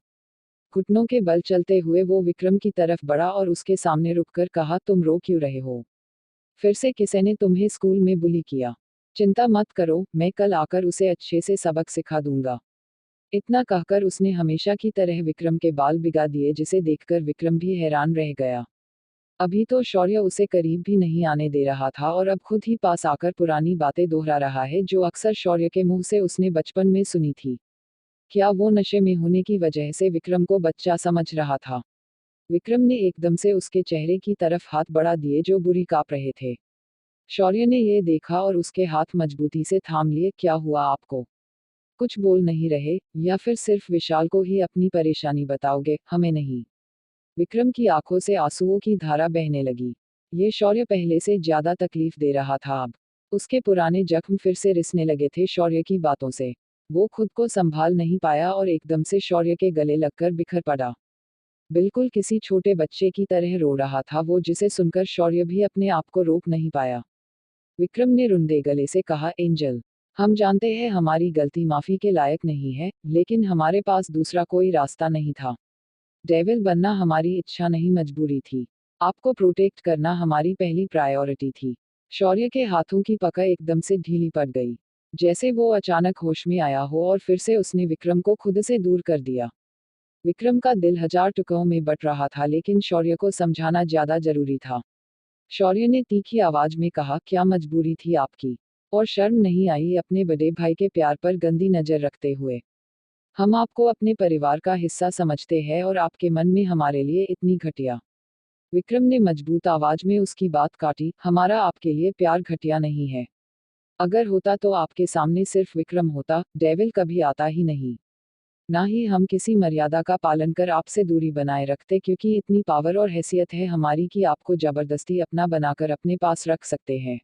घुटनों के बल चलते हुए वो विक्रम की तरफ बढ़ा और उसके सामने रुककर कहा, तुम रो क्यों रहे हो? फिर से किसी ने तुम्हें स्कूल में बुली किया? चिंता मत करो, मैं कल आकर उसे अच्छे से सबक सिखा दूंगा। इतना कहकर उसने हमेशा की तरह विक्रम के बाल बिगा दिए, जिसे देखकर विक्रम भी हैरान रह गया। अभी तो शौर्य उसे करीब भी नहीं आने दे रहा था और अब खुद ही पास आकर पुरानी बातें दोहरा रहा है जो अक्सर शौर्य के मुंह से उसने बचपन में सुनी थी। क्या वो नशे में होने की वजह से विक्रम को बच्चा समझ रहा था? विक्रम ने एकदम से उसके चेहरे की तरफ हाथ बढ़ा दिए जो बुरी कांप रहे थे। शौर्य ने ये देखा और उसके हाथ मजबूती से थाम लिए। क्या हुआ आपको? कुछ बोल नहीं रहे, या फिर सिर्फ विशाल को ही अपनी परेशानी बताओगे, हमें नहीं? विक्रम की आंखों से आंसुओं की धारा बहने लगी। ये शौर्य पहले से ज्यादा तकलीफ दे रहा था अब। उसके पुराने जख्म फिर से रिसने लगे थे शौर्य की बातों से। वो खुद को संभाल नहीं पाया और एकदम से शौर्य के गले लगकर बिखर पड़ा। बिल्कुल किसी छोटे बच्चे की तरह रो रहा था वो, जिसे सुनकर शौर्य भी अपने आप को रोक नहीं पाया। विक्रम ने रुंधे गले से कहा, एंजल, हम जानते हैं हमारी गलती माफी के लायक नहीं है, लेकिन हमारे पास दूसरा कोई रास्ता नहीं था। डेविल बनना हमारी इच्छा नहीं, मजबूरी थी। आपको प्रोटेक्ट करना हमारी पहली प्रायोरिटी थी। शौर्य के हाथों की पकड़ एकदम से ढीली पड़ गई, जैसे वो अचानक होश में आया हो, और फिर से उसने विक्रम को खुद से दूर कर दिया। विक्रम का दिल हजार टुकड़ों में बट रहा था, लेकिन शौर्य को समझाना ज्यादा जरूरी था। शौर्य ने तीखी आवाज में कहा, क्या मजबूरी थी आपकी? और शर्म नहीं आई अपने बड़े भाई के प्यार पर गंदी नजर रखते हुए? हम आपको अपने परिवार का हिस्सा समझते हैं और आपके मन में हमारे लिए इतनी घटिया। विक्रम ने मजबूत आवाज में उसकी बात काटी, हमारा आपके लिए प्यार घटिया नहीं है। अगर होता तो आपके सामने सिर्फ विक्रम होता, डेविल कभी आता ही नहीं। ना ही हम किसी मर्यादा का पालन कर आपसे दूरी बनाए रखते, क्योंकि इतनी पावर और हैसियत है हमारी कि आपको जबरदस्ती अपना बनाकर अपने पास रख सकते हैं।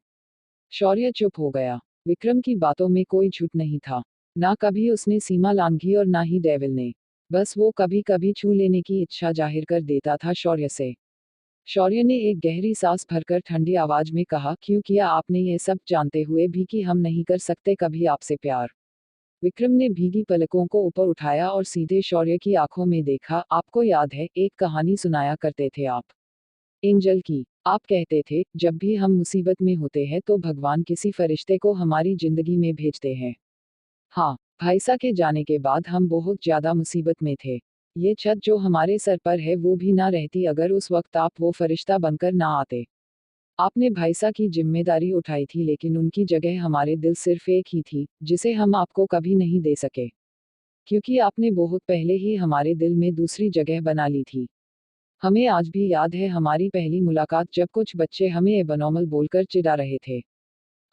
शौर्य चुप हो गया। विक्रम की बातों में कोई झूठ नहीं था। ना कभी उसने सीमा लांघी और ना ही डेविल ने। बस वो कभी कभी छू लेने की इच्छा जाहिर कर देता था शौर्य से। शौर्य ने एक गहरी सांस भरकर ठंडी आवाज में कहा, क्यों किया आपने ये सब जानते हुए भी कि हम नहीं कर सकते कभी आपसे प्यार? विक्रम ने भीगी पलकों को ऊपर उठाया और सीधे शौर्य की आंखों में देखा। आपको याद है, एक कहानी सुनाया करते थे आप, एंजल की। आप कहते थे, जब भी हम मुसीबत में होते हैं तो भगवान किसी फरिश्ते को हमारी जिंदगी में भेजते हैं। हाँ, भाईसा के जाने के बाद हम बहुत ज्यादा मुसीबत में थे। ये छत जो हमारे सर पर है वो भी ना रहती अगर उस वक्त आप वो फरिश्ता बनकर ना आते। आपने भाईसा की जिम्मेदारी उठाई थी, लेकिन उनकी जगह हमारे दिल सिर्फ एक ही थी, जिसे हम आपको कभी नहीं दे सके, क्योंकि आपने बहुत पहले ही हमारे दिल में दूसरी जगह बना ली थी। हमें आज भी याद है हमारी पहली मुलाकात, जब कुछ बच्चे हमें एबनॉर्मल बोलकर चिढ़ा रहे थे।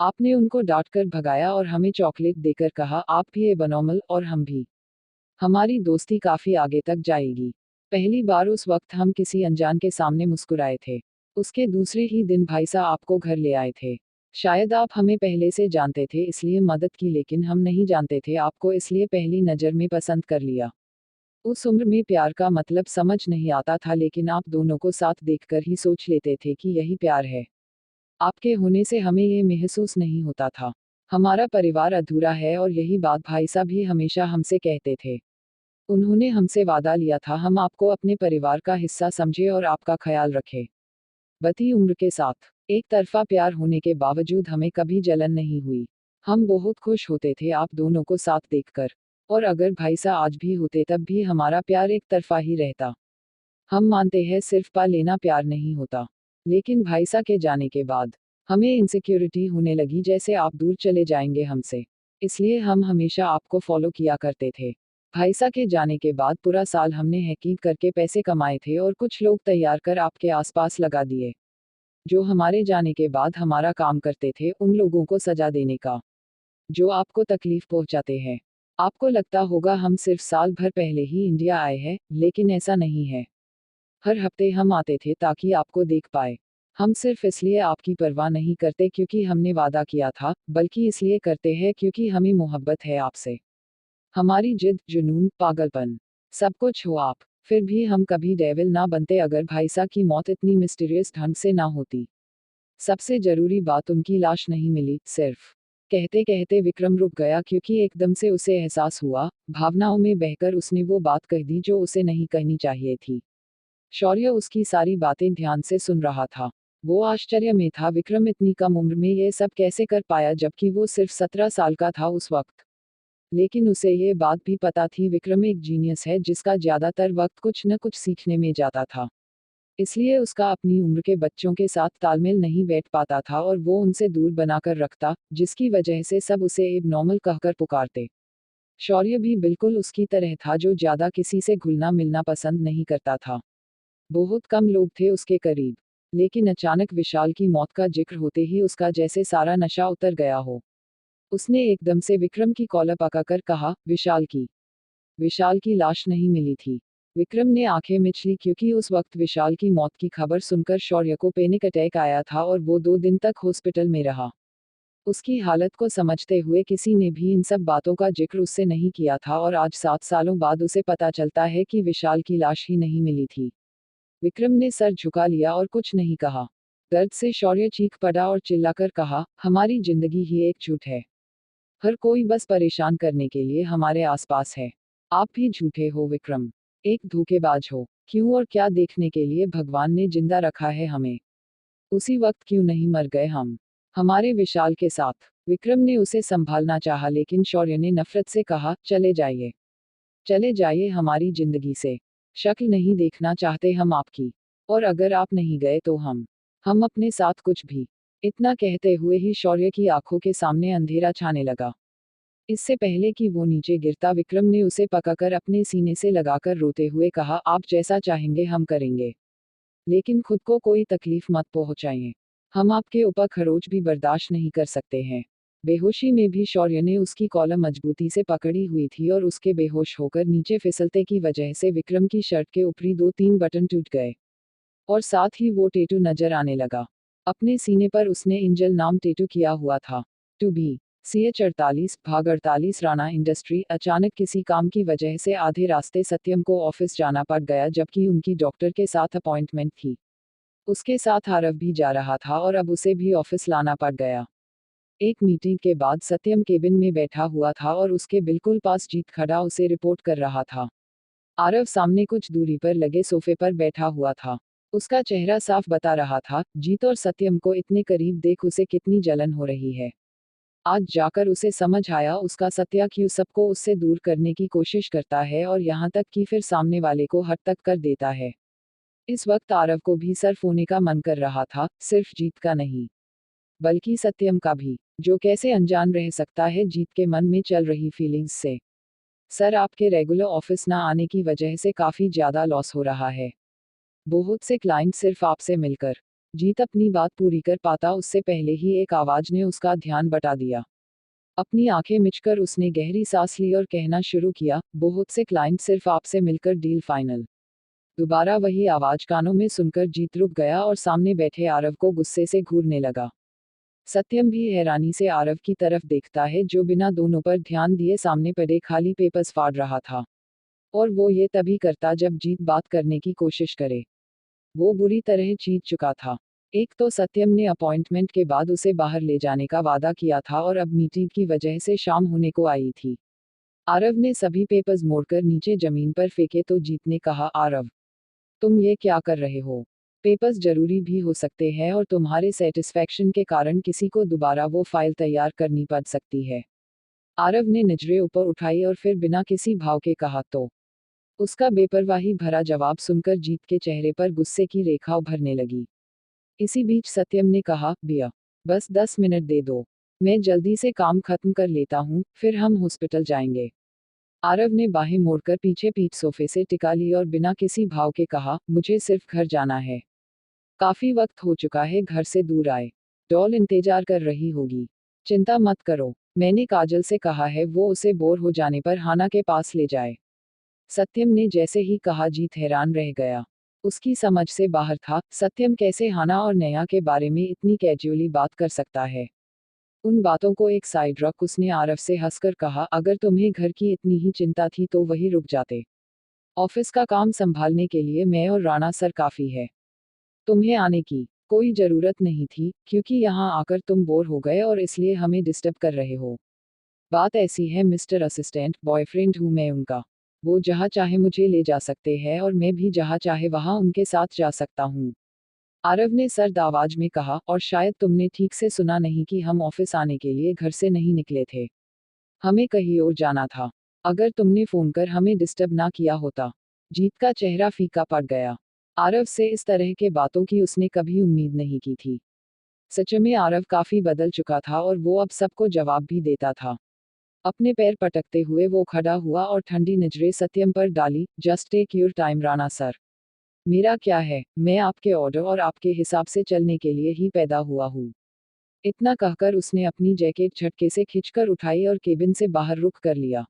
आपने उनको डांटकर भगाया और हमें चॉकलेट देकर कहा, आप भी एबनॉर्मल और हम भी। हमारी दोस्ती काफी आगे तक जाएगी। पहली बार उस वक्त हम किसी अनजान के सामने मुस्कुराए थे। उसके दूसरे ही दिन भाईसा आपको घर ले आए थे। शायद आप हमें पहले से जानते थे इसलिए मदद की, लेकिन हम नहीं जानते थे आपको, इसलिए पहली नज़र में पसंद कर लिया। उस उम्र में प्यार का मतलब समझ नहीं आता था, लेकिन आप दोनों को साथ देखकर ही सोच लेते थे कि यही प्यार है। आपके होने से हमें ये महसूस नहीं होता था हमारा परिवार अधूरा है, और यही बात भाई साहब भी हमेशा हमसे कहते थे। उन्होंने हमसे वादा लिया था हम आपको अपने परिवार का हिस्सा समझे और आपका ख्याल रखें। बती उम्र के साथ एक तरफा प्यार होने के बावजूद हमें कभी जलन नहीं हुई। हम बहुत खुश होते थे आप दोनों को साथ देखकर। और अगर भाईसा आज भी होते तब भी हमारा प्यार एक तरफा ही रहता। हम मानते हैं सिर्फ पा लेना प्यार नहीं होता, लेकिन भाईसा के जाने के बाद हमें इनसिक्योरिटी होने लगी, जैसे आप दूर चले जाएंगे हमसे। इसलिए हम हमेशा आपको फॉलो किया करते थे। भाईसा के जाने के बाद पूरा साल हमने हैकिंग करके पैसे कमाए थे और कुछ लोग तैयार कर आपके आसपास लगा दिए, जो हमारे जाने के बाद हमारा काम करते थे उन लोगों को सजा देने का, जो आपको तकलीफ पहुंचाते हैं। आपको लगता होगा हम सिर्फ साल भर पहले ही इंडिया आए हैं, लेकिन ऐसा नहीं है। हर हफ्ते हम आते थे ताकि आपको देख पाए। हम सिर्फ इसलिए आपकी परवाह नहीं करते क्योंकि हमने वादा किया था, बल्कि इसलिए करते हैं क्योंकि हमें मोहब्बत है आपसे। हमारी जिद, जुनून, पागलपन, सब कुछ हो आप। फिर भी हम कभी डेविल ना बनते अगर भाईसा की मौत इतनी मिस्टीरियस ढंग से ना होती। सबसे जरूरी बात, उनकी लाश नहीं मिली, सिर्फ। कहते कहते विक्रम रुक गया क्योंकि एकदम से उसे एहसास हुआ, भावनाओं में बहकर उसने वो बात कह दी जो उसे नहीं कहनी चाहिए थी। शौर्य उसकी सारी बातें ध्यान से सुन रहा था। वो आश्चर्य में था, विक्रम इतनी कम उम्र में ये सब कैसे कर पाया जबकि वो सिर्फ 17 साल का था उस वक्त। लेकिन उसे ये बात भी पता थी, विक्रम एक जीनियस है जिसका ज्यादातर वक्त कुछ न कुछ सीखने में जाता था। इसलिए उसका अपनी उम्र के बच्चों के साथ तालमेल नहीं बैठ पाता था और वो उनसे दूर बनाकर रखता, जिसकी वजह से सब उसे एब नॉर्मल कहकर पुकारते। शौर्य भी बिल्कुल उसकी तरह था, जो ज्यादा किसी से घुलना मिलना पसंद नहीं करता था। बहुत कम लोग थे उसके करीब। लेकिन अचानक विशाल की मौत का जिक्र होते ही उसका जैसे सारा नशा उतर गया हो। उसने एकदम से विक्रम की कॉलर पकड़कर कहा, विशाल की लाश नहीं मिली थी। विक्रम ने आंखें मिच ली क्योंकि उस वक्त विशाल की मौत की खबर सुनकर शौर्य को पैनिक अटैक आया था और वो 2 दिन तक हॉस्पिटल में रहा। उसकी हालत को समझते हुए किसी ने भी इन सब बातों का जिक्र उससे नहीं किया था और आज 7 सालों बाद उसे पता चलता है कि विशाल की लाश ही नहीं मिली थी। विक्रम ने सर झुका लिया और कुछ नहीं कहा। दर्द से शौर्य चीख पड़ा और चिल्लाकर कहा, हमारी जिंदगी ही एक झूठ है। हर कोई बस परेशान करने के लिए हमारे आसपास है। आप भी झूठे हो विक्रम, एक धोखेबाज हो। क्यों और क्या देखने के लिए भगवान ने जिंदा रखा है हमें? उसी वक्त क्यों नहीं मर गए हम, हमारे विशाल के साथ? विक्रम ने उसे संभालना चाहा लेकिन शौर्य ने नफरत से कहा, चले जाइए हमारी जिंदगी से। शक्ल नहीं देखना चाहते हम आपकी। और अगर आप नहीं गए तो हम अपने साथ कुछ भी। इतना कहते हुए ही शौर्य की आंखों के सामने अंधेरा छाने लगा। इससे पहले कि वो नीचे गिरता, विक्रम ने उसे पकड़कर अपने सीने से लगाकर रोते हुए कहा, आप जैसा चाहेंगे हम करेंगे, लेकिन खुद को कोई तकलीफ मत पहुंचाइए। हम आपके ऊपर खरोच भी बर्दाश्त नहीं कर सकते हैं। बेहोशी में भी शौर्य ने उसकी कॉलर मजबूती से पकड़ी हुई थी और उसके बेहोश होकर नीचे फिसलते की वजह से विक्रम की शर्ट के ऊपरी 2-3 बटन टूट गए और साथ ही वो टैटू नजर आने लगा। अपने सीने पर उसने एंजल नाम टैटू किया हुआ था। टू बी CH 48 भाग 48 राणा इंडस्ट्री। अचानक किसी काम की वजह से आधे रास्ते सत्यम को ऑफिस जाना पड़ गया जबकि उनकी डॉक्टर के साथ अपॉइंटमेंट थी। उसके साथ आरव भी जा रहा था और अब उसे भी ऑफिस लाना पड़ गया। एक मीटिंग के बाद सत्यम केबिन में बैठा हुआ था और उसके बिल्कुल पास जीत खड़ा उसे रिपोर्ट कर रहा था। आरव सामने कुछ दूरी पर लगे सोफे पर बैठा हुआ था। उसका चेहरा साफ बता रहा था, जीत और सत्यम को इतने करीब देख उसे कितनी जलन हो रही है। आज जाकर उसे समझ आया उसका सत्या क्यों सबको उससे दूर करने की कोशिश करता है और यहाँ तक कि फिर सामने वाले को हद तक कर देता है। इस वक्त आरव को भी सर्फ होने का मन कर रहा था, सिर्फ जीत का नहीं, बल्कि सत्यम का भी, जो कैसे अनजान रह सकता है जीत के मन में चल रही फीलिंग्स से। सर, आपके रेगुलर ऑफिस ना आने की वजह से काफी ज्यादा लॉस हो रहा है। बहुत से क्लाइंट सिर्फ आपसे मिलकर। जीत अपनी बात पूरी कर पाता उससे पहले ही एक आवाज ने उसका ध्यान बटा दिया। अपनी आंखें मिचकर उसने गहरी सांस ली और कहना शुरू किया, बहुत से क्लाइंट सिर्फ आपसे मिलकर डील फाइनल। दोबारा वही आवाज कानों में सुनकर जीत रुक गया और सामने बैठे आरव को गुस्से से घूरने लगा। सत्यम भी हैरानी से आरव की तरफ देखता है जो बिना दोनों पर ध्यान दिए सामने पड़े खाली पेपर्स फाड़ रहा था। और वो ये तभी करता जब जीत बात करने की कोशिश करे। वो बुरी तरह जीत चुका था। एक तो सत्यम ने अपॉइंटमेंट के बाद उसे बाहर ले जाने का वादा किया था और अब मीटिंग की वजह से शाम होने को आई थी। आरव ने सभी पेपर्स मोड़कर नीचे जमीन पर फेंके तो जीत ने कहा, आरव, तुम ये क्या कर रहे हो? पेपर्स जरूरी भी हो सकते हैं और तुम्हारे सेटिस्फैक्शन के कारण किसी को दोबारा वो फाइल तैयार करनी पड़ सकती है। आरव ने नजरें ऊपर उठाई और फिर बिना किसी भाव के कहा, तो? उसका बेपरवाही भरा जवाब सुनकर जीत के चेहरे पर गुस्से की रेखा उभरने लगी। इसी बीच सत्यम ने कहा, भैया, बस 10 मिनट दे दो। मैं जल्दी से काम खत्म कर लेता हूँ, फिर हम हॉस्पिटल जाएंगे। आरव ने बाहें मोड़कर पीछे पीठ सोफे से टिका ली और बिना किसी भाव के कहा, मुझे सिर्फ घर जाना है। काफी वक्त हो चुका है घर से दूर आए। डॉल इंतजार कर रही होगी। चिंता मत करो, मैंने काजल से कहा है वो उसे बोर हो जाने पर हाना के पास ले जाए। सत्यम ने जैसे ही कहा जीत हैरान रह गया। उसकी समझ से बाहर था, सत्यम कैसे हाना और नया के बारे में इतनी कैजुअली बात कर सकता है। उन बातों को एक साइड रख उसने आरव से हंसकर कहा, अगर तुम्हें घर की इतनी ही चिंता थी तो वही रुक जाते। ऑफिस का काम संभालने के लिए मैं और राणा सर काफी है। तुम्हें आने की कोई जरूरत नहीं थी, क्योंकि यहाँ आकर तुम बोर हो गए और इसलिए हमें डिस्टर्ब कर रहे हो। बात ऐसी है मिस्टर असिस्टेंट, बॉयफ्रेंड हूँ मैं उनका। वो जहाँ चाहे मुझे ले जा सकते हैं और मैं भी जहाँ चाहे वहाँ उनके साथ जा सकता हूँ। आरव ने सर्द आवाज में कहा, और शायद तुमने ठीक से सुना नहीं कि हम ऑफिस आने के लिए घर से नहीं निकले थे। हमें कहीं और जाना था। अगर तुमने फोन कर हमें डिस्टर्ब ना किया होता। जीत का चेहरा फीका पड़ गया। आरव से इस तरह के बातों की उसने कभी उम्मीद नहीं की थी। सच में आरव काफी बदल चुका था और वो अब सबको जवाब भी देता था। अपने पैर पटकते हुए वो खड़ा हुआ और ठंडी नजरें सत्यम पर डाली। Just take your time Rana sir. मेरा क्या है, मैं आपके ऑर्डर और आपके हिसाब से चलने के लिए ही पैदा हुआ हूँ। इतना कहकर उसने अपनी जैकेट झटके से खींचकर उठाई और केबिन से बाहर रुख कर लिया।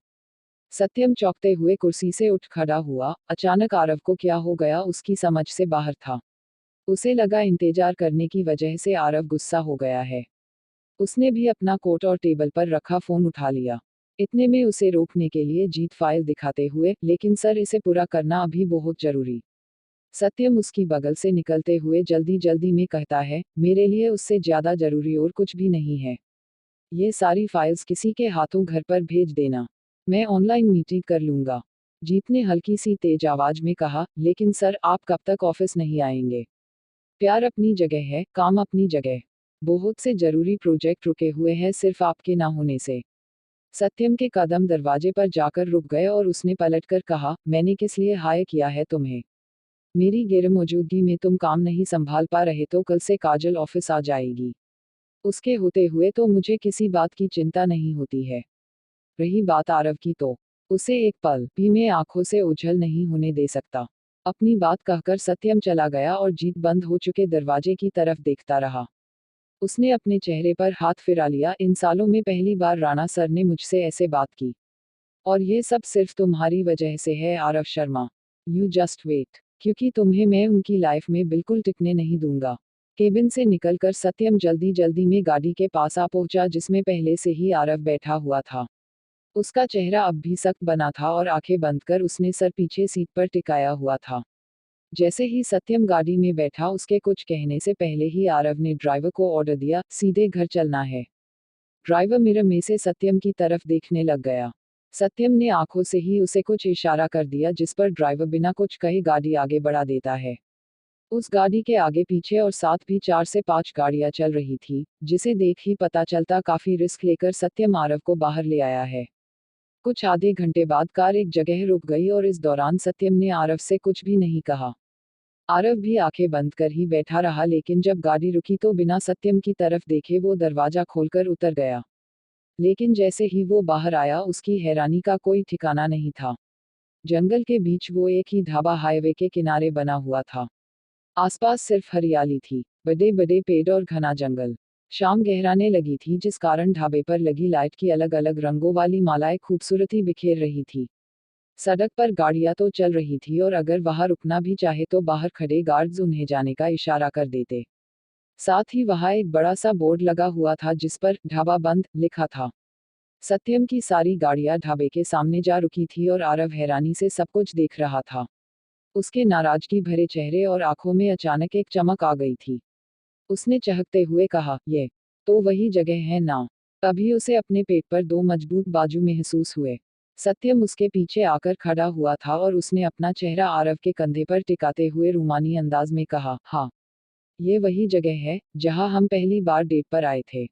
सत्यम चौंकते हुए कुर्सी से उठ खड़ा हुआ। अचानक आरव को क्या हो गया उसकी समझ से बाहर था। उसे लगा इंतजार करने की वजह से आरव गुस्सा हो गया है। उसने भी अपना कोट और टेबल पर रखा फोन उठा लिया। इतने में उसे रोकने के लिए जीत फाइल दिखाते हुए, लेकिन सर इसे पूरा करना अभी बहुत जरूरी। सत्यम उसकी बगल से निकलते हुए जल्दी जल्दी में कहता है, मेरे लिए उससे ज्यादा जरूरी और कुछ भी नहीं है। ये सारी फाइल्स किसी के हाथों घर पर भेज देना। मैं ऑनलाइन मीटिंग कर लूंगा। जीत ने हल्की सी तेज आवाज में कहा, लेकिन सर आप कब तक ऑफिस नहीं आएंगे? प्यार अपनी जगह है, काम अपनी जगह। बहुत से जरूरी प्रोजेक्ट रुके हुए हैं सिर्फ आपके ना होने से। सत्यम के कदम दरवाजे पर जाकर रुक गए और उसने पलटकर कहा, मैंने किस लिए हायर किया है तुम्हें? मेरी गैरमौजूदगी में तुम काम नहीं संभाल पा रहे तो कल से काजल ऑफिस आ जाएगी। उसके होते हुए तो मुझे किसी बात की चिंता नहीं होती है। रही बात आरव की तो उसे एक पल भी मैं आंखों से ओझल नहीं होने दे सकता। अपनी बात कहकर सत्यम चला गया और जीत बंद हो चुके दरवाजे की तरफ देखता रहा। उसने अपने चेहरे पर हाथ फिरा लिया, इन सालों में पहली बार राणा सर ने मुझसे ऐसे बात की। और ये सब सिर्फ तुम्हारी वजह से है Aarav Sharma. You just wait, क्योंकि तुम्हें मैं उनकी लाइफ में बिल्कुल टिकने नहीं दूंगा। केबिन से निकलकर सत्यम जल्दी जल्दी में गाड़ी के पास आ पहुंचा जिसमें पहले से ही आरव बैठा हुआ था। उसका चेहरा अब भी सख्त बना था और आंखें बंद कर उसने सर पीछे सीट पर टिकाया हुआ था। जैसे ही सत्यम गाड़ी में बैठा उसके कुछ कहने से पहले ही आरव ने ड्राइवर को ऑर्डर दिया, सीधे घर चलना है। ड्राइवर मिरर में से सत्यम की तरफ देखने लग गया। सत्यम ने आंखों से ही उसे कुछ इशारा कर दिया जिस पर ड्राइवर बिना कुछ कहे गाड़ी आगे बढ़ा देता है। उस गाड़ी के आगे पीछे और साथ भी 4 से 5 गाड़ियां चल रही थी, जिसे देख ही पता चलता काफी रिस्क लेकर सत्यम आरव को बाहर ले आया है। कुछ आधे घंटे बाद कार एक जगह रुक गई और इस दौरान सत्यम ने आरव से कुछ भी नहीं कहा। आरव भी आंखें बंद कर ही बैठा रहा, लेकिन जब गाड़ी रुकी तो बिना सत्यम की तरफ देखे वो दरवाजा खोलकर उतर गया। लेकिन जैसे ही वो बाहर आया उसकी हैरानी का कोई ठिकाना नहीं था। जंगल के बीच वो एक ही ढाबा हाईवे के किनारे बना हुआ था। आसपास सिर्फ हरियाली थी, बड़े बड़े पेड़ और घना जंगल। शाम गहराने लगी थी जिस कारण ढाबे पर लगी लाइट की अलग अलग रंगों वाली मालाएं खूबसूरती बिखेर रही थी। सड़क पर गाड़ियां तो चल रही थी और अगर वहां रुकना भी चाहे तो बाहर खड़े गार्ड्स उन्हें जाने का इशारा कर देते। साथ ही वहां एक बड़ा सा बोर्ड लगा हुआ था जिस पर ढाबा बंद लिखा था। सत्यम की सारी गाड़ियां ढाबे के सामने जा रुकी थी और आरव हैरानी से सब कुछ देख रहा था। उसके नाराजगी भरे चेहरे और आंखों में अचानक एक चमक आ गई थी। उसने चहकते हुए कहा, ये तो वही जगह है ना? तभी उसे अपने पेट पर दो मजबूत बाजू महसूस हुए। सत्यम उसके पीछे आकर खड़ा हुआ था और उसने अपना चेहरा आरव के कंधे पर टिकाते हुए रूमानी अंदाज में कहा, हाँ, ये वही जगह है जहां हम पहली बार डेट पर आए थे।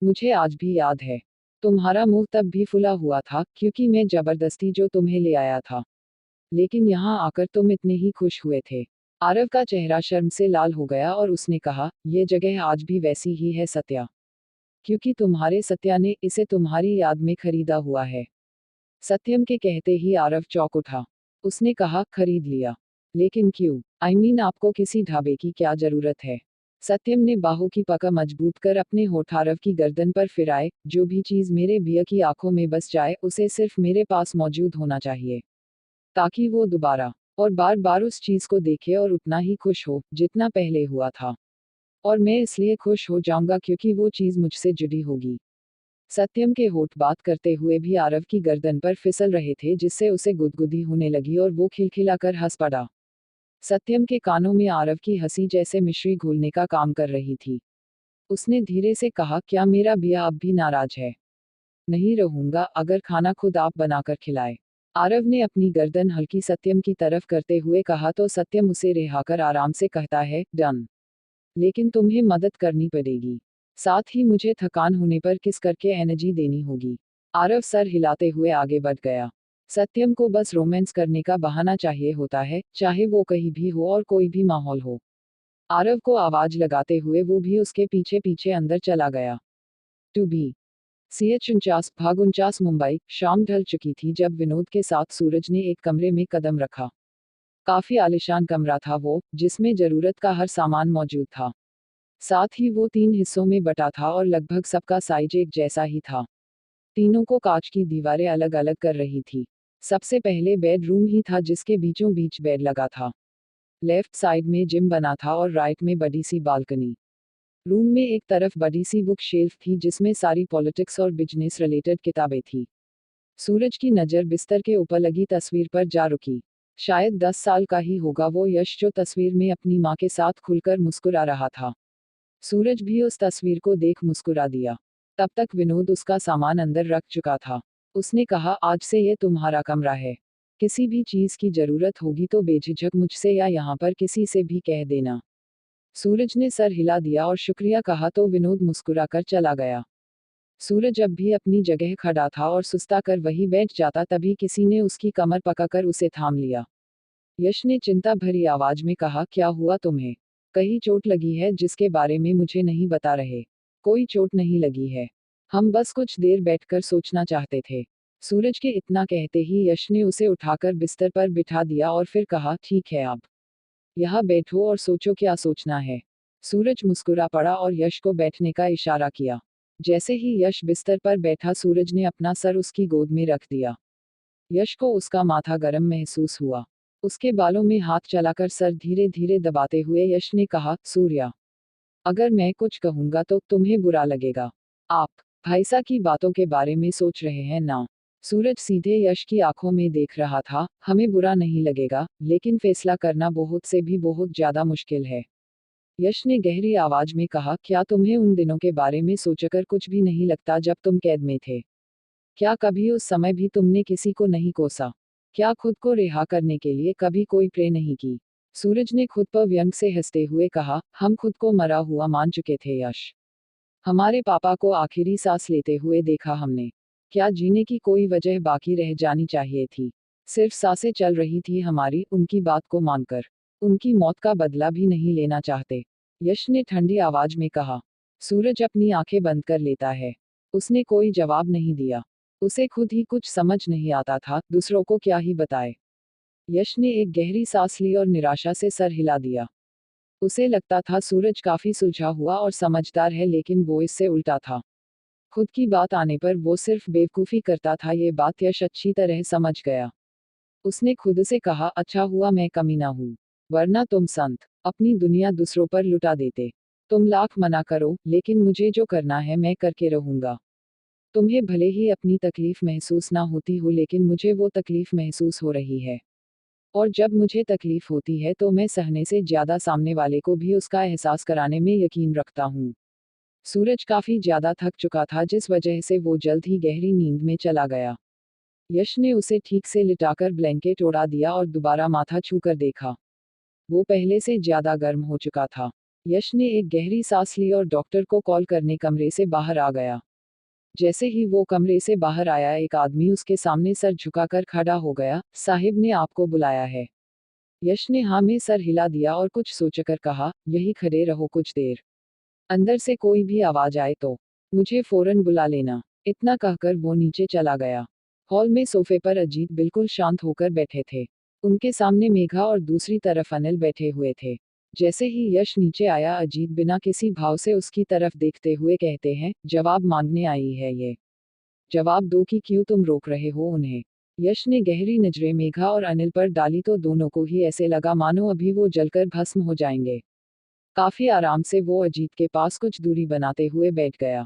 मुझे आज भी याद है। तुम्हारा मुंह तब भी फुला हुआ था क्योंकि मैं जबरदस्ती जो तुम्हें ले आया था। लेकिन यहाँ आकर तुम इतने ही खुश हुए थे। आरव का चेहरा शर्म से लाल हो गया और उसने कहा, यह जगह आज भी वैसी ही है सत्या। क्योंकि तुम्हारे सत्या ने इसे तुम्हारी याद में खरीदा हुआ है। सत्यम के कहते ही आरव चौंक उठा। उसने कहा, खरीद लिया? लेकिन क्यों? आपको किसी ढाबे की क्या जरूरत है? सत्यम ने बाहों की पकड़ मजबूत कर अपने होठ आरव की गर्दन पर फिराए। जो भी चीज मेरे बिया की आंखों में बस जाए उसे सिर्फ मेरे पास मौजूद होना चाहिए, ताकि वो दोबारा और बार बार उस चीज को देखे और उतना ही खुश हो जितना पहले हुआ था। और मैं इसलिए खुश हो जाऊंगा क्योंकि वो चीज मुझसे जुड़ी होगी। सत्यम के होठ बात करते हुए भी आरव की गर्दन पर फिसल रहे थे, जिससे उसे गुदगुदी होने लगी और वो खिलखिलाकर हंस पड़ा। सत्यम के कानों में आरव की हंसी जैसे मिश्री घोलने का काम कर रही थी। उसने धीरे से कहा, क्या मेरा बिया अब भी नाराज है? नहीं रहूंगा अगर खाना खुद आप बनाकर खिलाए। आरव ने अपनी गर्दन हल्की सत्यम की तरफ करते हुए कहा तो सत्यम उसे रिहाकर आराम से कहता है, डन। लेकिन तुम्हें मदद करनी पड़ेगी। साथ ही मुझे थकान होने पर किस करके एनर्जी देनी होगी। आरव सर हिलाते हुए आगे बढ़ गया। सत्यम को बस रोमांस करने का बहाना चाहिए होता है, चाहे वो कहीं भी हो और कोई भी माहौल हो। आरव को आवाज लगाते हुए वो भी उसके पीछे पीछे अंदर चला गया। टू बी CH 49 मुंबई। शाम ढल चुकी थी जब विनोद के साथ सूरज ने एक कमरे में कदम रखा। काफी आलीशान कमरा था वो, जिसमें जरूरत का हर सामान मौजूद था। साथ ही वो 3 हिस्सों में बटा था और लगभग सबका साइज एक जैसा ही था। तीनों को कांच की दीवारें अलग अलग कर रही थी। सबसे पहले बेडरूम ही था, जिसके बीचों बीच बेड लगा था। लेफ्ट साइड में जिम बना था और राइट में बड़ी सी बालकनी। रूम में एक तरफ बड़ी सी बुक शेल्फ थी जिसमें सारी पॉलिटिक्स और बिजनेस रिलेटेड किताबें थी। सूरज की नज़र बिस्तर के ऊपर लगी तस्वीर पर जा रुकी। शायद 10 साल का ही होगा वो यश, जो तस्वीर में अपनी माँ के साथ खुलकर मुस्कुरा रहा था। सूरज भी उस तस्वीर को देख मुस्कुरा दिया। तब तक विनोद उसका सामान अंदर रख चुका था। उसने कहा, आज से ये तुम्हारा कमरा है। किसी भी चीज की जरूरत होगी तो बेझिझक मुझसे या यहाँ पर किसी से भी कह देना। सूरज ने सर हिला दिया और शुक्रिया कहा तो विनोद मुस्कुराकर चला गया। सूरज अब भी अपनी जगह खड़ा था और सुस्ता कर वही बैठ जाता, तभी किसी ने उसकी कमर पकड़कर उसे थाम लिया। यश ने चिंता भरी आवाज में कहा, क्या हुआ तुम्हें? कहीं चोट लगी है जिसके बारे में मुझे नहीं बता रहे? कोई चोट नहीं लगी है। हम बस कुछ देर बैठकर सोचना चाहते थे। सूरज के इतना कहते ही यश ने उसे उठाकर बिस्तर पर बिठा दिया और फिर कहा, ठीक है अब यहाँ बैठो और सोचो क्या सोचना है। सूरज मुस्कुरा पड़ा और यश को बैठने का इशारा किया। जैसे ही यश बिस्तर पर बैठा, सूरज ने अपना सर उसकी गोद में रख दिया। यश को उसका माथा गर्म महसूस हुआ। उसके बालों में हाथ चलाकर सर धीरे धीरे दबाते हुए यश ने कहा, सूर्या, अगर मैं कुछ कहूंगा तो तुम्हें बुरा लगेगा। आप भाईसा की बातों के बारे में सोच रहे हैं ना? सूरज सीधे यश की आंखों में देख रहा था। हमें बुरा नहीं लगेगा, लेकिन फैसला करना बहुत से भी बहुत ज्यादा मुश्किल है। यश ने गहरी आवाज में कहा, क्या तुम्हें उन दिनों के बारे में सोचकर कुछ भी नहीं लगता जब तुम कैद में थे? क्या कभी उस समय भी तुमने किसी को नहीं कोसा? क्या खुद को रिहा करने के लिए कभी कोई प्रे नहीं की? सूरज ने खुद पर व्यंग से हंसते हुए कहा, हम खुद को मरा हुआ मान चुके थे यश। हमारे पापा को आखिरी सांस लेते हुए देखा हमने। क्या जीने की कोई वजह बाकी रह जानी चाहिए थी? सिर्फ सांसें चल रही थी हमारी, उनकी बात को मानकर। उनकी मौत का बदला भी नहीं लेना चाहते। यश ने ठंडी आवाज में कहा। सूरज अपनी आंखें बंद कर लेता है। उसने कोई जवाब नहीं दिया। उसे खुद ही कुछ समझ नहीं आता था, दूसरों को क्या ही बताए। यश ने एक गहरी सांस ली और निराशा से सर हिला दिया। उसे लगता था सूरज काफी सुलझा हुआ और समझदार है, लेकिन वो इससे उल्टा था। खुद की बात आने पर वो सिर्फ बेवकूफी करता था, ये बात यश अच्छी तरह समझ गया। उसने खुद से कहा, अच्छा हुआ मैं कमीना हूँ, वरना तुम संत अपनी दुनिया दूसरों पर लुटा देते। तुम लाख मना करो, लेकिन मुझे जो करना है मैं करके रहूंगा। तुम्हें भले ही अपनी तकलीफ महसूस ना होती हो, लेकिन मुझे वो तकलीफ महसूस हो रही है। और जब मुझे तकलीफ होती है तो मैं सहने से ज्यादा सामने वाले को भी उसका एहसास कराने में यकीन रखता हूँ। सूरज काफी ज्यादा थक चुका था, जिस वजह से वो जल्द ही गहरी नींद में चला गया। यश ने उसे ठीक से लिटाकर ब्लैंकेट ओढ़ा दिया और दोबारा माथा छूकर देखा। वो पहले से ज्यादा गर्म हो चुका था। यश ने एक गहरी सांस ली और डॉक्टर को कॉल करने कमरे से बाहर आ गया। जैसे ही वो कमरे से बाहर आया, एक आदमी उसके सामने सर झुकाकर खड़ा हो गया। साहिब ने आपको बुलाया है। यश ने हाँ में सर हिला दिया और कुछ सोचकर कहा, यही खड़े रहो कुछ देर। अंदर से कोई भी आवाज आए तो। मुझे फौरन बुला लेना। इतना कहकर वो नीचे चला गया। हॉल में सोफे पर अजीत बिल्कुल शांत होकर बैठे थे। उनके सामने मेघा और दूसरी तरफ अनिल बैठे हुए थे। जैसे ही यश नीचे आया, अजीत बिना किसी भाव से उसकी तरफ देखते हुए कहते हैं, जवाब मांगने आई है ये। जवाब दो कि क्यों तुम रोक रहे हो उन्हें। यश ने गहरी नजरें मेघा और अनिल पर डाली तो दोनों को ही ऐसे लगा मानो अभी वो जलकर भस्म हो जाएंगे। काफी आराम से वो अजीत के पास कुछ दूरी बनाते हुए बैठ गया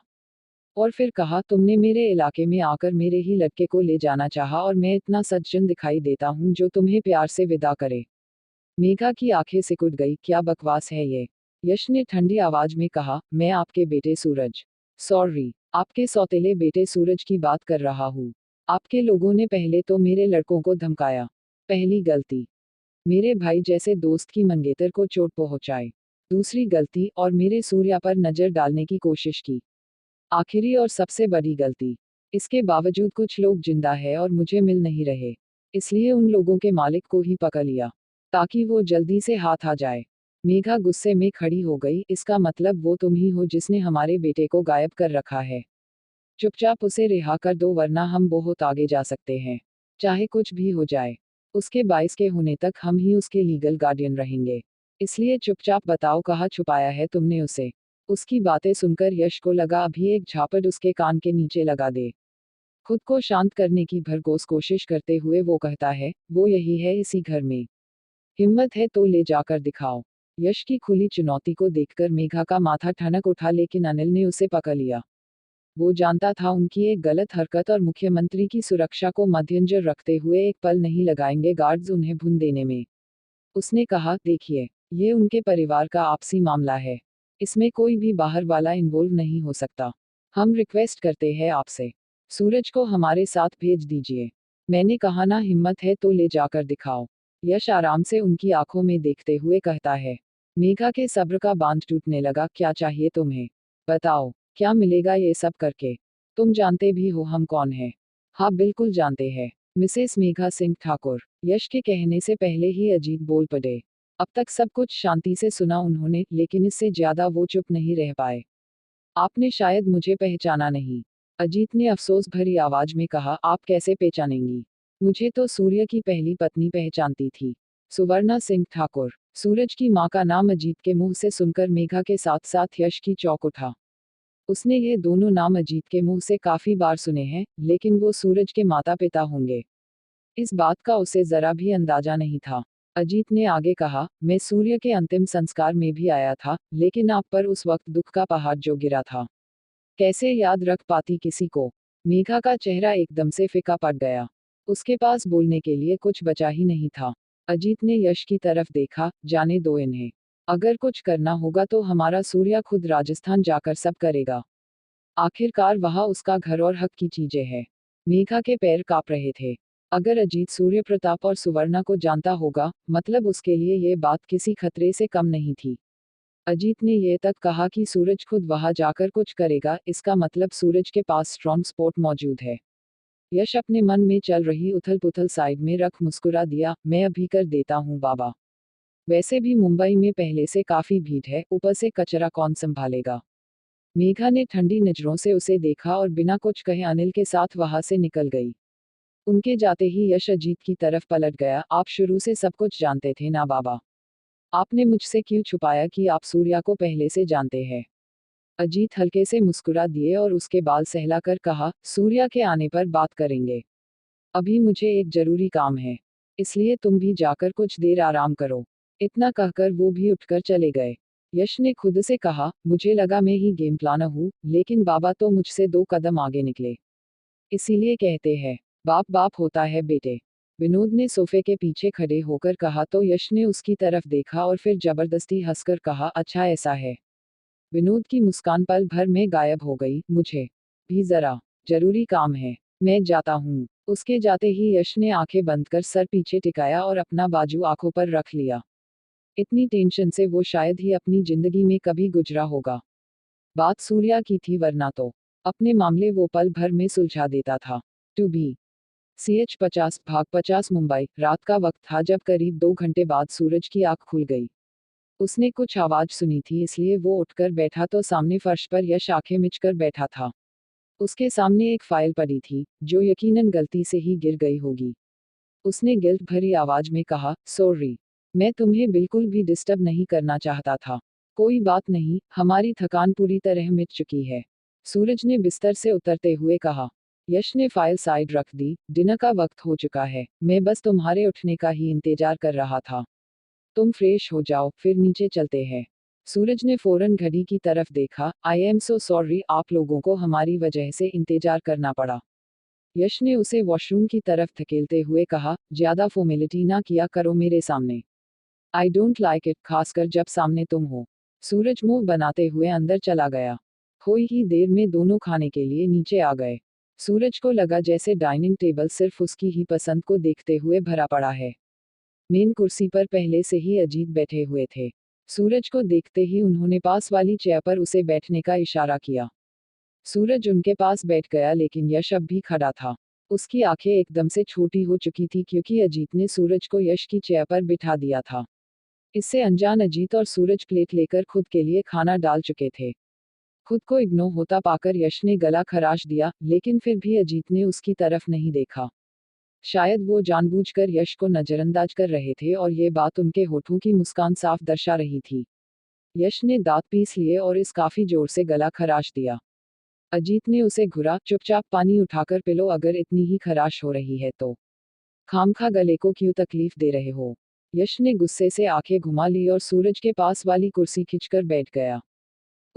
और फिर कहा, तुमने मेरे इलाके में आकर मेरे ही लड़के को ले जाना चाहा और मैं इतना सज्जन दिखाई देता हूँ जो तुम्हें प्यार से विदा करे। मेघा की आंखें सिकुड़ गई, क्या बकवास है ये। यश ने ठंडी आवाज में कहा, मैं आपके बेटे सूरज, सॉरी, आपके सौतेले बेटे सूरज की बात कर रहा हूँ। आपके लोगों ने पहले तो मेरे लड़कों को धमकाया, पहली गलती। मेरे भाई जैसे दोस्त की मंगेतर को चोट पहुंचाई, दूसरी गलती, और मेरे सूर्या पर नजर डालने की कोशिश की, आखिरी और सबसे बड़ी गलती। इसके बावजूद कुछ लोग जिंदा है और मुझे मिल नहीं रहे, इसलिए उन लोगों के मालिक को ही पकड़ लिया ताकि वो जल्दी से हाथ आ जाए। मेघा गुस्से में खड़ी हो गई, इसका मतलब वो तुम ही हो जिसने हमारे बेटे को गायब कर रखा है। चुपचाप उसे रिहा कर दो वरना हम बहुत आगे जा सकते हैं, चाहे कुछ भी हो जाए। उसके 22 के होने तक हम ही उसके लीगल गार्डियन रहेंगे, इसलिए चुपचाप बताओ कहाँ छुपाया है तुमने उसे। उसकी बातें सुनकर यश को लगा अभी एक झापड़ उसके कान के नीचे लगा दे। खुद को शांत करने की भरघोस कोशिश करते हुए वो कहता है, वो यही है इसी घर में। हिम्मत है तो ले जाकर दिखाओ। यश की खुली चुनौती को देखकर मेघा का माथा ठनक उठा, लेकिन अनिल ने उसे पकड़ लिया। वो जानता था उनकी एक गलत हरकत और मुख्यमंत्री की सुरक्षा को मद्देनजर रखते हुए एक पल नहीं लगाएंगे गार्ड्स उन्हें भून देने में। उसने कहा, देखिए, ये उनके परिवार का आपसी मामला है, इसमें कोई भी बाहर वाला इन्वॉल्व नहीं हो सकता। हम रिक्वेस्ट करते हैं आपसे, सूरज को हमारे साथ भेज दीजिए। मैंने कहा ना, हिम्मत है तो ले जाकर दिखाओ। यश आराम से उनकी आंखों में देखते हुए कहता है। मेघा के सब्र का बांध टूटने लगा, क्या चाहिए तुम्हें, बताओ, क्या मिलेगा ये सब करके। तुम जानते भी हो हम कौन हैं। हाँ बिल्कुल जानते हैं, मिसेस मेघा सिंह ठाकुर। यश के कहने से पहले ही अजीत बोल पड़े। अब तक सब कुछ शांति से सुना उन्होंने, लेकिन इससे ज्यादा वो चुप नहीं रह पाए। आपने शायद मुझे पहचाना नहीं, अजीत ने अफसोस भरी आवाज में कहा। आप कैसे पहचानेंगी, मुझे तो सूर्य की पहली पत्नी पहचानती थी, सुवर्णा सिंह ठाकुर। सूरज की मां का नाम अजीत के मुंह से सुनकर मेघा के साथ साथ यश की चौंक उठा। उसने ये दोनों नाम अजीत के मुंह से काफी बार सुने हैं, लेकिन वो सूरज के माता पिता होंगे, इस बात का उसे जरा भी अंदाजा नहीं था। अजीत ने आगे कहा, मैं सूर्य के अंतिम संस्कार में भी आया था, लेकिन आप पर उस वक्त दुख का पहाड़ जो गिरा था, कैसे याद रख पाती किसी को। मेघा का चेहरा एकदम से फीका पड़ गया, उसके पास बोलने के लिए कुछ बचा ही नहीं था। अजीत ने यश की तरफ देखा, जाने दो इन्हें, अगर कुछ करना होगा तो हमारा सूर्या खुद राजस्थान जाकर सब करेगा। आखिरकार वहां उसका घर और हक की चीजें हैं। मेघा के पैर कांप रहे थे। अगर अजीत सूर्य प्रताप और सुवर्णा को जानता होगा, मतलब उसके लिए ये बात किसी खतरे से कम नहीं थी। अजीत ने यह तक कहा कि सूरज खुद वहां जाकर कुछ करेगा, इसका मतलब सूरज के पास स्ट्रॉन्ग स्पॉट मौजूद है। यश अपने मन में चल रही उथल पुथल साइड में रख मुस्कुरा दिया, मैं अभी कर देता हूँ बाबा। वैसे भी मुंबई में पहले से काफी भीड़ है, ऊपर से कचरा कौन संभालेगा। मेघा ने ठंडी नजरों से उसे देखा और बिना कुछ कहे अनिल के साथ वहां से निकल गई। उनके जाते ही यश अजीत की तरफ पलट गया, आप शुरू से सब कुछ जानते थे ना बाबा, आपने मुझसे क्यों छुपाया कि आप सूर्या को पहले से जानते हैं। अजीत हल्के से मुस्कुरा दिए और उसके बाल सहलाकर कहा, सूर्या के आने पर बात करेंगे, अभी मुझे एक जरूरी काम है, इसलिए तुम भी जाकर कुछ देर आराम करो। इतना कहकर वो भी उठकर चले गए। यश ने खुद से कहा, मुझे लगा मैं ही गेम प्लानर हूँ, लेकिन बाबा तो मुझसे 2 कदम आगे निकले। इसीलिए कहते हैं, बाप बाप होता है बेटे। विनोद ने सोफे के पीछे खड़े होकर कहा तो यश ने उसकी तरफ देखा और फिर जबरदस्ती हंसकर कहा, अच्छा ऐसा है। विनोद की मुस्कान पल भर में गायब हो गई, मुझे भी जरा जरूरी काम है, मैं जाता हूँ। उसके जाते ही यश ने आंखें बंद कर सर पीछे टिकाया और अपना बाजू आंखों पर रख लिया। इतनी टेंशन से वो शायद ही अपनी जिंदगी में कभी गुजरा होगा। बात सूर्या की थी वरना तो अपने मामले वो पल भर में सुलझा देता था। टू बी CH 50 भाग 50 मुंबई। रात का वक्त था जब करीब 2 घंटे बाद सूरज की आंख खुल गई। उसने कुछ आवाज सुनी थी इसलिए वो उठकर बैठा तो सामने फर्श पर यश आंखें मिचकर बैठा था। उसके सामने एक फाइल पड़ी थी, जो यकीनन गलती से ही गिर गई होगी। उसने गिल्ट भरी आवाज में कहा, सॉरी। मैं तुम्हें बिल्कुल भी डिस्टर्ब नहीं करना चाहता था। कोई बात नहीं, हमारी थकान पूरी तरह मिट चुकी है। सूरज ने बिस्तर से उतरते हुए कहा। यश ने फाइल साइड रख दी, डिनर का वक्त हो चुका है, मैं बस तुम्हारे उठने का ही इंतजार कर रहा था। तुम फ्रेश हो जाओ, फिर नीचे चलते हैं। सूरज ने फौरन घड़ी की तरफ देखा। आई एम सो सॉरी, आप लोगों को हमारी वजह से इंतजार करना पड़ा। यश ने उसे वॉशरूम की तरफ धकेलते हुए कहा, ज्यादा फॉर्मेलिटी ना किया करो मेरे सामने। आई डोंट लाइक इट, खासकर जब सामने तुम हो। सूरज मुंह बनाते हुए अंदर चला गया। थोड़ी ही देर में दोनों खाने के लिए नीचे आ गए। सूरज को लगा जैसे डाइनिंग टेबल सिर्फ उसकी ही पसंद को देखते हुए भरा पड़ा है। मेन कुर्सी पर पहले से ही अजीत बैठे हुए थे। सूरज को देखते ही उन्होंने पास वाली चेयर पर उसे बैठने का इशारा किया। सूरज उनके पास बैठ गया लेकिन यश अब भी खड़ा था। उसकी आंखें एकदम से छोटी हो चुकी थी क्योंकि अजीत ने सूरज को यश की चेयर पर बिठा दिया था। इससे अनजान अजीत और सूरज प्लेट लेकर खुद के लिए खाना डाल चुके थे। खुद को इग्नोर होता पाकर यश ने गला खराश दिया, लेकिन फिर भी अजीत ने उसकी तरफ नहीं देखा। शायद वो जानबूझकर यश को नजरअंदाज कर रहे थे और ये बात उनके होठों की मुस्कान साफ दर्शा रही थी। यश ने दांत पीस लिए और इस काफी जोर से गला खराश दिया। अजीत ने उसे घुरा, चुपचाप पानी उठाकर पी लो, अगर इतनी ही खराश हो रही है तो। खामखा गले को क्यों तकलीफ दे रहे हो। यश ने गुस्से से आंखें घुमा ली और सूरज के पास वाली कुर्सी खिंचकर बैठ गया।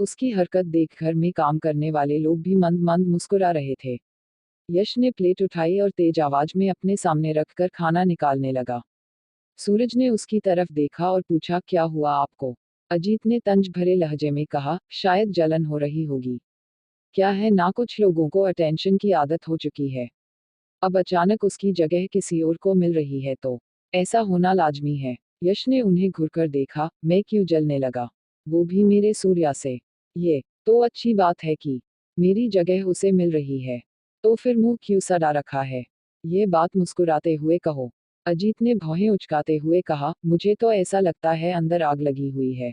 उसकी हरकत देख घर में काम करने वाले लोग भी मंद मंद मुस्कुरा रहे थे। यश ने प्लेट उठाई और तेज आवाज में अपने सामने रखकर खाना निकालने लगा। सूरज ने उसकी तरफ देखा और पूछा, क्या हुआ आपको। अजीत ने तंज भरे लहजे में कहा, शायद जलन हो रही होगी। क्या है ना, कुछ लोगों को अटेंशन की आदत हो चुकी है। अब अचानक उसकी जगह किसी और को मिल रही है तो ऐसा होना लाजमी है। यश ने उन्हें घुरकर देखा। मैं क्यों जलने लगा, वो भी मेरे सूर्या से। ये तो अच्छी बात है कि मेरी जगह उसे मिल रही है, तो फिर मुंह क्यों सड़ा रखा है। ये बात मुस्कुराते हुए कहो। अजीत ने भौहें उचकाते हुए कहा, मुझे तो ऐसा लगता है अंदर आग लगी हुई है,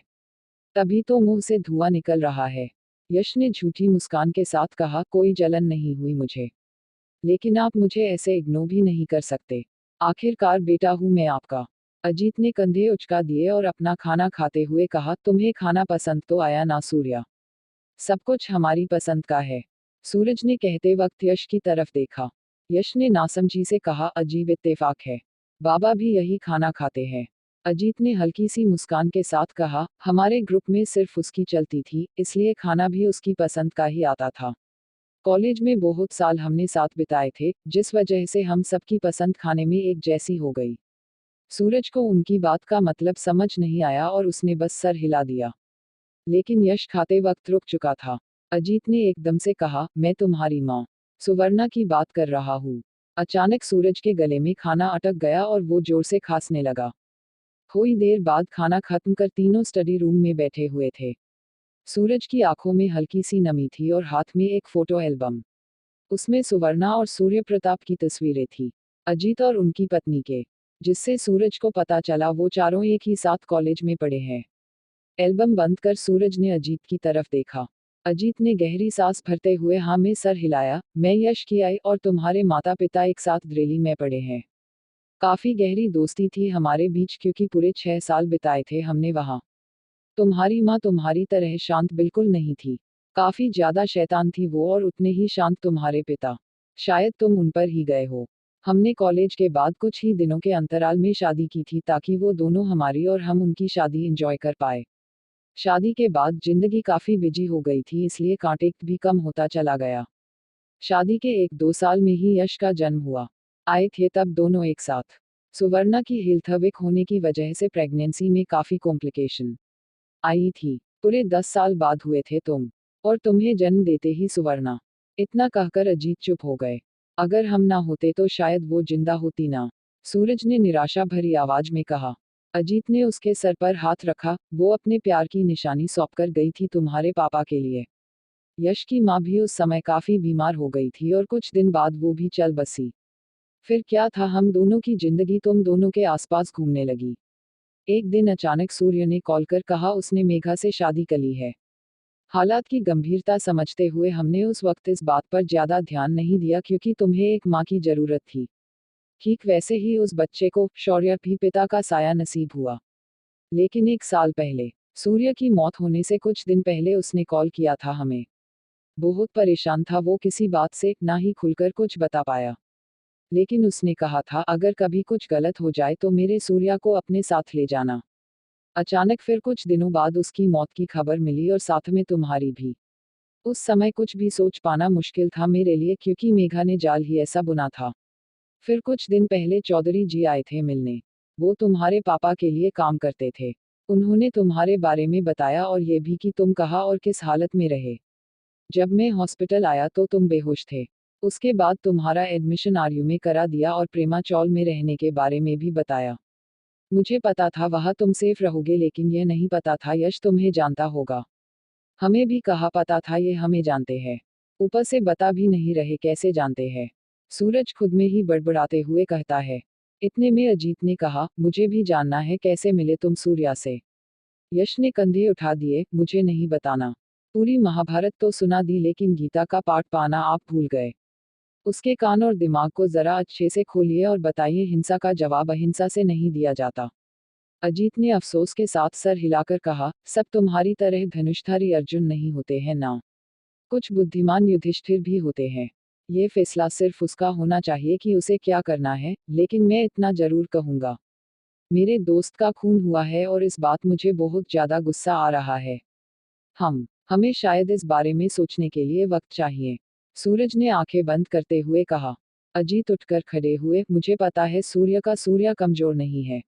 तभी तो मुंह से धुआं निकल रहा है। यश ने झूठी मुस्कान के साथ कहा, कोई जलन नहीं हुई मुझे, लेकिन आप मुझे ऐसे इग्नोर भी नहीं कर सकते। आखिरकार बेटा हूं मैं आपका। अजीत ने कंधे उचका दिए और अपना खाना खाते हुए कहा, तुम्हें खाना पसंद तो आया ना सूर्या। सब कुछ हमारी पसंद का है। सूरज ने कहते वक्त यश की तरफ देखा। यश ने नासमझी से कहा, अजीब इत्तेफाक है, बाबा भी यही खाना खाते हैं। अजीत ने हल्की सी मुस्कान के साथ कहा, हमारे ग्रुप में सिर्फ उसकी चलती थी, इसलिए खाना भी उसकी पसंद का ही आता था। कॉलेज में बहुत साल हमने साथ बिताए थे, जिस वजह से हम सबकी पसंद खाने में एक जैसी हो गई। सूरज को उनकी बात का मतलब समझ नहीं आया और उसने बस सर हिला दिया। लेकिन यश खाते वक्त रुक चुका था। अजीत ने एकदम से कहा, मैं तुम्हारी माँ सुवर्णा की बात कर रहा हूँ। अचानक सूरज के गले में खाना अटक गया और वो जोर से खांसने लगा। थोड़ी देर बाद खाना खत्म कर तीनों स्टडी रूम में बैठे हुए थे। सूरज की आंखों में हल्की सी नमी थी और हाथ में एक फोटो एल्बम। उसमें सुवर्णा और सूर्य प्रताप की तस्वीरें थी, अजीत और उनकी पत्नी के, जिससे सूरज को पता चला वो चारों एक ही साथ कॉलेज में पढ़े हैं। एल्बम बंद कर सूरज ने अजीत की तरफ देखा। अजीत ने गहरी सांस भरते हुए हाँ में सर हिलाया। मैं यश की आई और तुम्हारे माता पिता एक साथ दिल्ली में पढ़े हैं। काफी गहरी दोस्ती थी हमारे बीच क्योंकि पूरे 6 साल बिताए थे हमने वहाँ। तुम्हारी माँ तुम्हारी तरह शांत बिल्कुल नहीं थी, काफी ज्यादा शैतान थी वो, और उतने ही शांत तुम्हारे पिता। शायद तुम उन पर ही गए हो। हमने कॉलेज के बाद कुछ ही दिनों के अंतराल में शादी की थी ताकि वो दोनों हमारी और हम उनकी शादी एंजॉय कर पाए। शादी के बाद जिंदगी काफी बिजी हो गई थी इसलिए कांटेक्ट भी कम होता चला गया। शादी के 1-2 साल में ही यश का जन्म हुआ। आए थे तब दोनों एक साथ। सुवर्णा की हेल्थ वीक होने की वजह से प्रेगनेंसी में काफी कॉम्प्लिकेशन आई थी। पूरे 10 साल बाद हुए थे तुम, और तुम्हें जन्म देते ही सुवर्णा। इतना कहकर अजीत चुप हो गए। अगर हम ना होते तो शायद वो जिंदा होती ना, सूरज ने निराशा भरी आवाज में कहा। अजीत ने उसके सर पर हाथ रखा। वो अपने प्यार की निशानी सौंपकर गई थी तुम्हारे पापा के लिए। यश की माँ भी उस समय काफी बीमार हो गई थी और कुछ दिन बाद वो भी चल बसी। फिर क्या था, हम दोनों की जिंदगी तुम दोनों के आसपास घूमने लगी। एक दिन अचानक सूर्य ने कॉल कर कहा उसने मेघा से शादी कर ली है। हालात की गंभीरता समझते हुए हमने उस वक्त इस बात पर ज्यादा ध्यान नहीं दिया क्योंकि तुम्हें एक माँ की जरूरत थी। ठीक वैसे ही उस बच्चे को शौर्य भी पिता का साया नसीब हुआ। लेकिन 1 साल पहले सूर्य की मौत होने से कुछ दिन पहले उसने कॉल किया था हमें। बहुत परेशान था वो, किसी बात से ना ही खुलकर कुछ बता पाया। लेकिन उसने कहा था अगर कभी कुछ गलत हो जाए तो मेरे सूर्या को अपने साथ ले जाना। अचानक फिर कुछ दिनों बाद उसकी मौत की खबर मिली और साथ में तुम्हारी भी। उस समय कुछ भी सोच पाना मुश्किल था मेरे लिए क्योंकि मेघा ने जाल ही ऐसा बुना था। फिर कुछ दिन पहले चौधरी जी आए थे मिलने। वो तुम्हारे पापा के लिए काम करते थे। उन्होंने तुम्हारे बारे में बताया और ये भी कि तुम कहाँ और किस हालत में रहे। जब मैं हॉस्पिटल आया तो तुम बेहोश थे। उसके बाद तुम्हारा एडमिशन आरयू में करा दिया और प्रेमा चौल में रहने के बारे में भी बताया। मुझे पता था वहाँ तुम सेफ रहोगे लेकिन यह नहीं पता था यश तुम्हें जानता होगा। हमें भी कहा पता था ये हमें जानते हैं। ऊपर से बता भी नहीं रहे कैसे जानते हैं। सूरज खुद में ही बड़बड़ाते हुए कहता है। इतने में अजीत ने कहा मुझे भी जानना है कैसे मिले तुम सूर्या से। यश ने कंधे उठा दिए, मुझे नहीं बताना। पूरी महाभारत तो सुना दी लेकिन गीता का पाठ पाना आप भूल गए। उसके कान और दिमाग को जरा अच्छे से खोलिए और बताइए हिंसा का जवाब अहिंसा से नहीं दिया जाता। अजीत ने अफसोस के साथ सर हिलाकर कहा, सब तुम्हारी तरह धनुषधारी अर्जुन नहीं होते हैं ना। कुछ बुद्धिमान युधिष्ठिर भी होते हैं। ये फैसला सिर्फ उसका होना चाहिए कि उसे क्या करना है, लेकिन मैं इतना जरूर कहूंगा। मेरे दोस्त का खून हुआ है और इस बात मुझे बहुत ज्यादा गुस्सा आ रहा है। हमें शायद इस बारे में सोचने के लिए वक्त चाहिए। सूरज ने आंखें बंद करते हुए कहा। अजीत उठकर खड़े हुए, मुझे पता है सूर्य कमजोर नहीं है।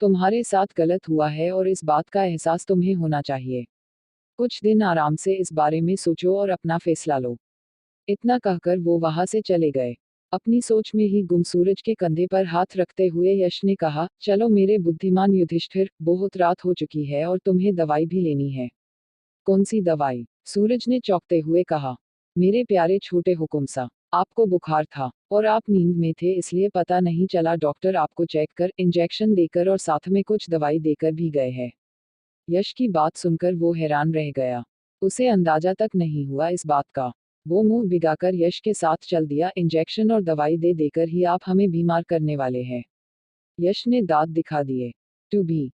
तुम्हारे साथ गलत हुआ है और इस बात का एहसास तुम्हें होना चाहिए। कुछ दिन आराम से इस बारे में सोचो और अपना फैसला लो। इतना कहकर वो वहां से चले गए। अपनी सोच में ही गुम सूरज के कंधे पर हाथ रखते हुए यश ने कहा, चलो मेरे बुद्धिमान युधिष्ठिर, बहुत रात हो चुकी है और तुम्हें दवाई भी लेनी है। कौन सी दवाई? सूरज ने चौंकते हुए कहा। मेरे प्यारे छोटे हुकुम सा, आपको बुखार था और आप नींद में थे इसलिए पता नहीं चला। डॉक्टर आपको चेक कर इंजेक्शन देकर और साथ में कुछ दवाई देकर भी गए हैं। यश की बात सुनकर वो हैरान रह गया। उसे अंदाजा तक नहीं हुआ इस बात का। वो मुंह बिगाकर यश के साथ चल दिया, इंजेक्शन और दवाई दे देकर ही आप हमें बीमार करने वाले हैं। यश ने दांत दिखा दिए। To be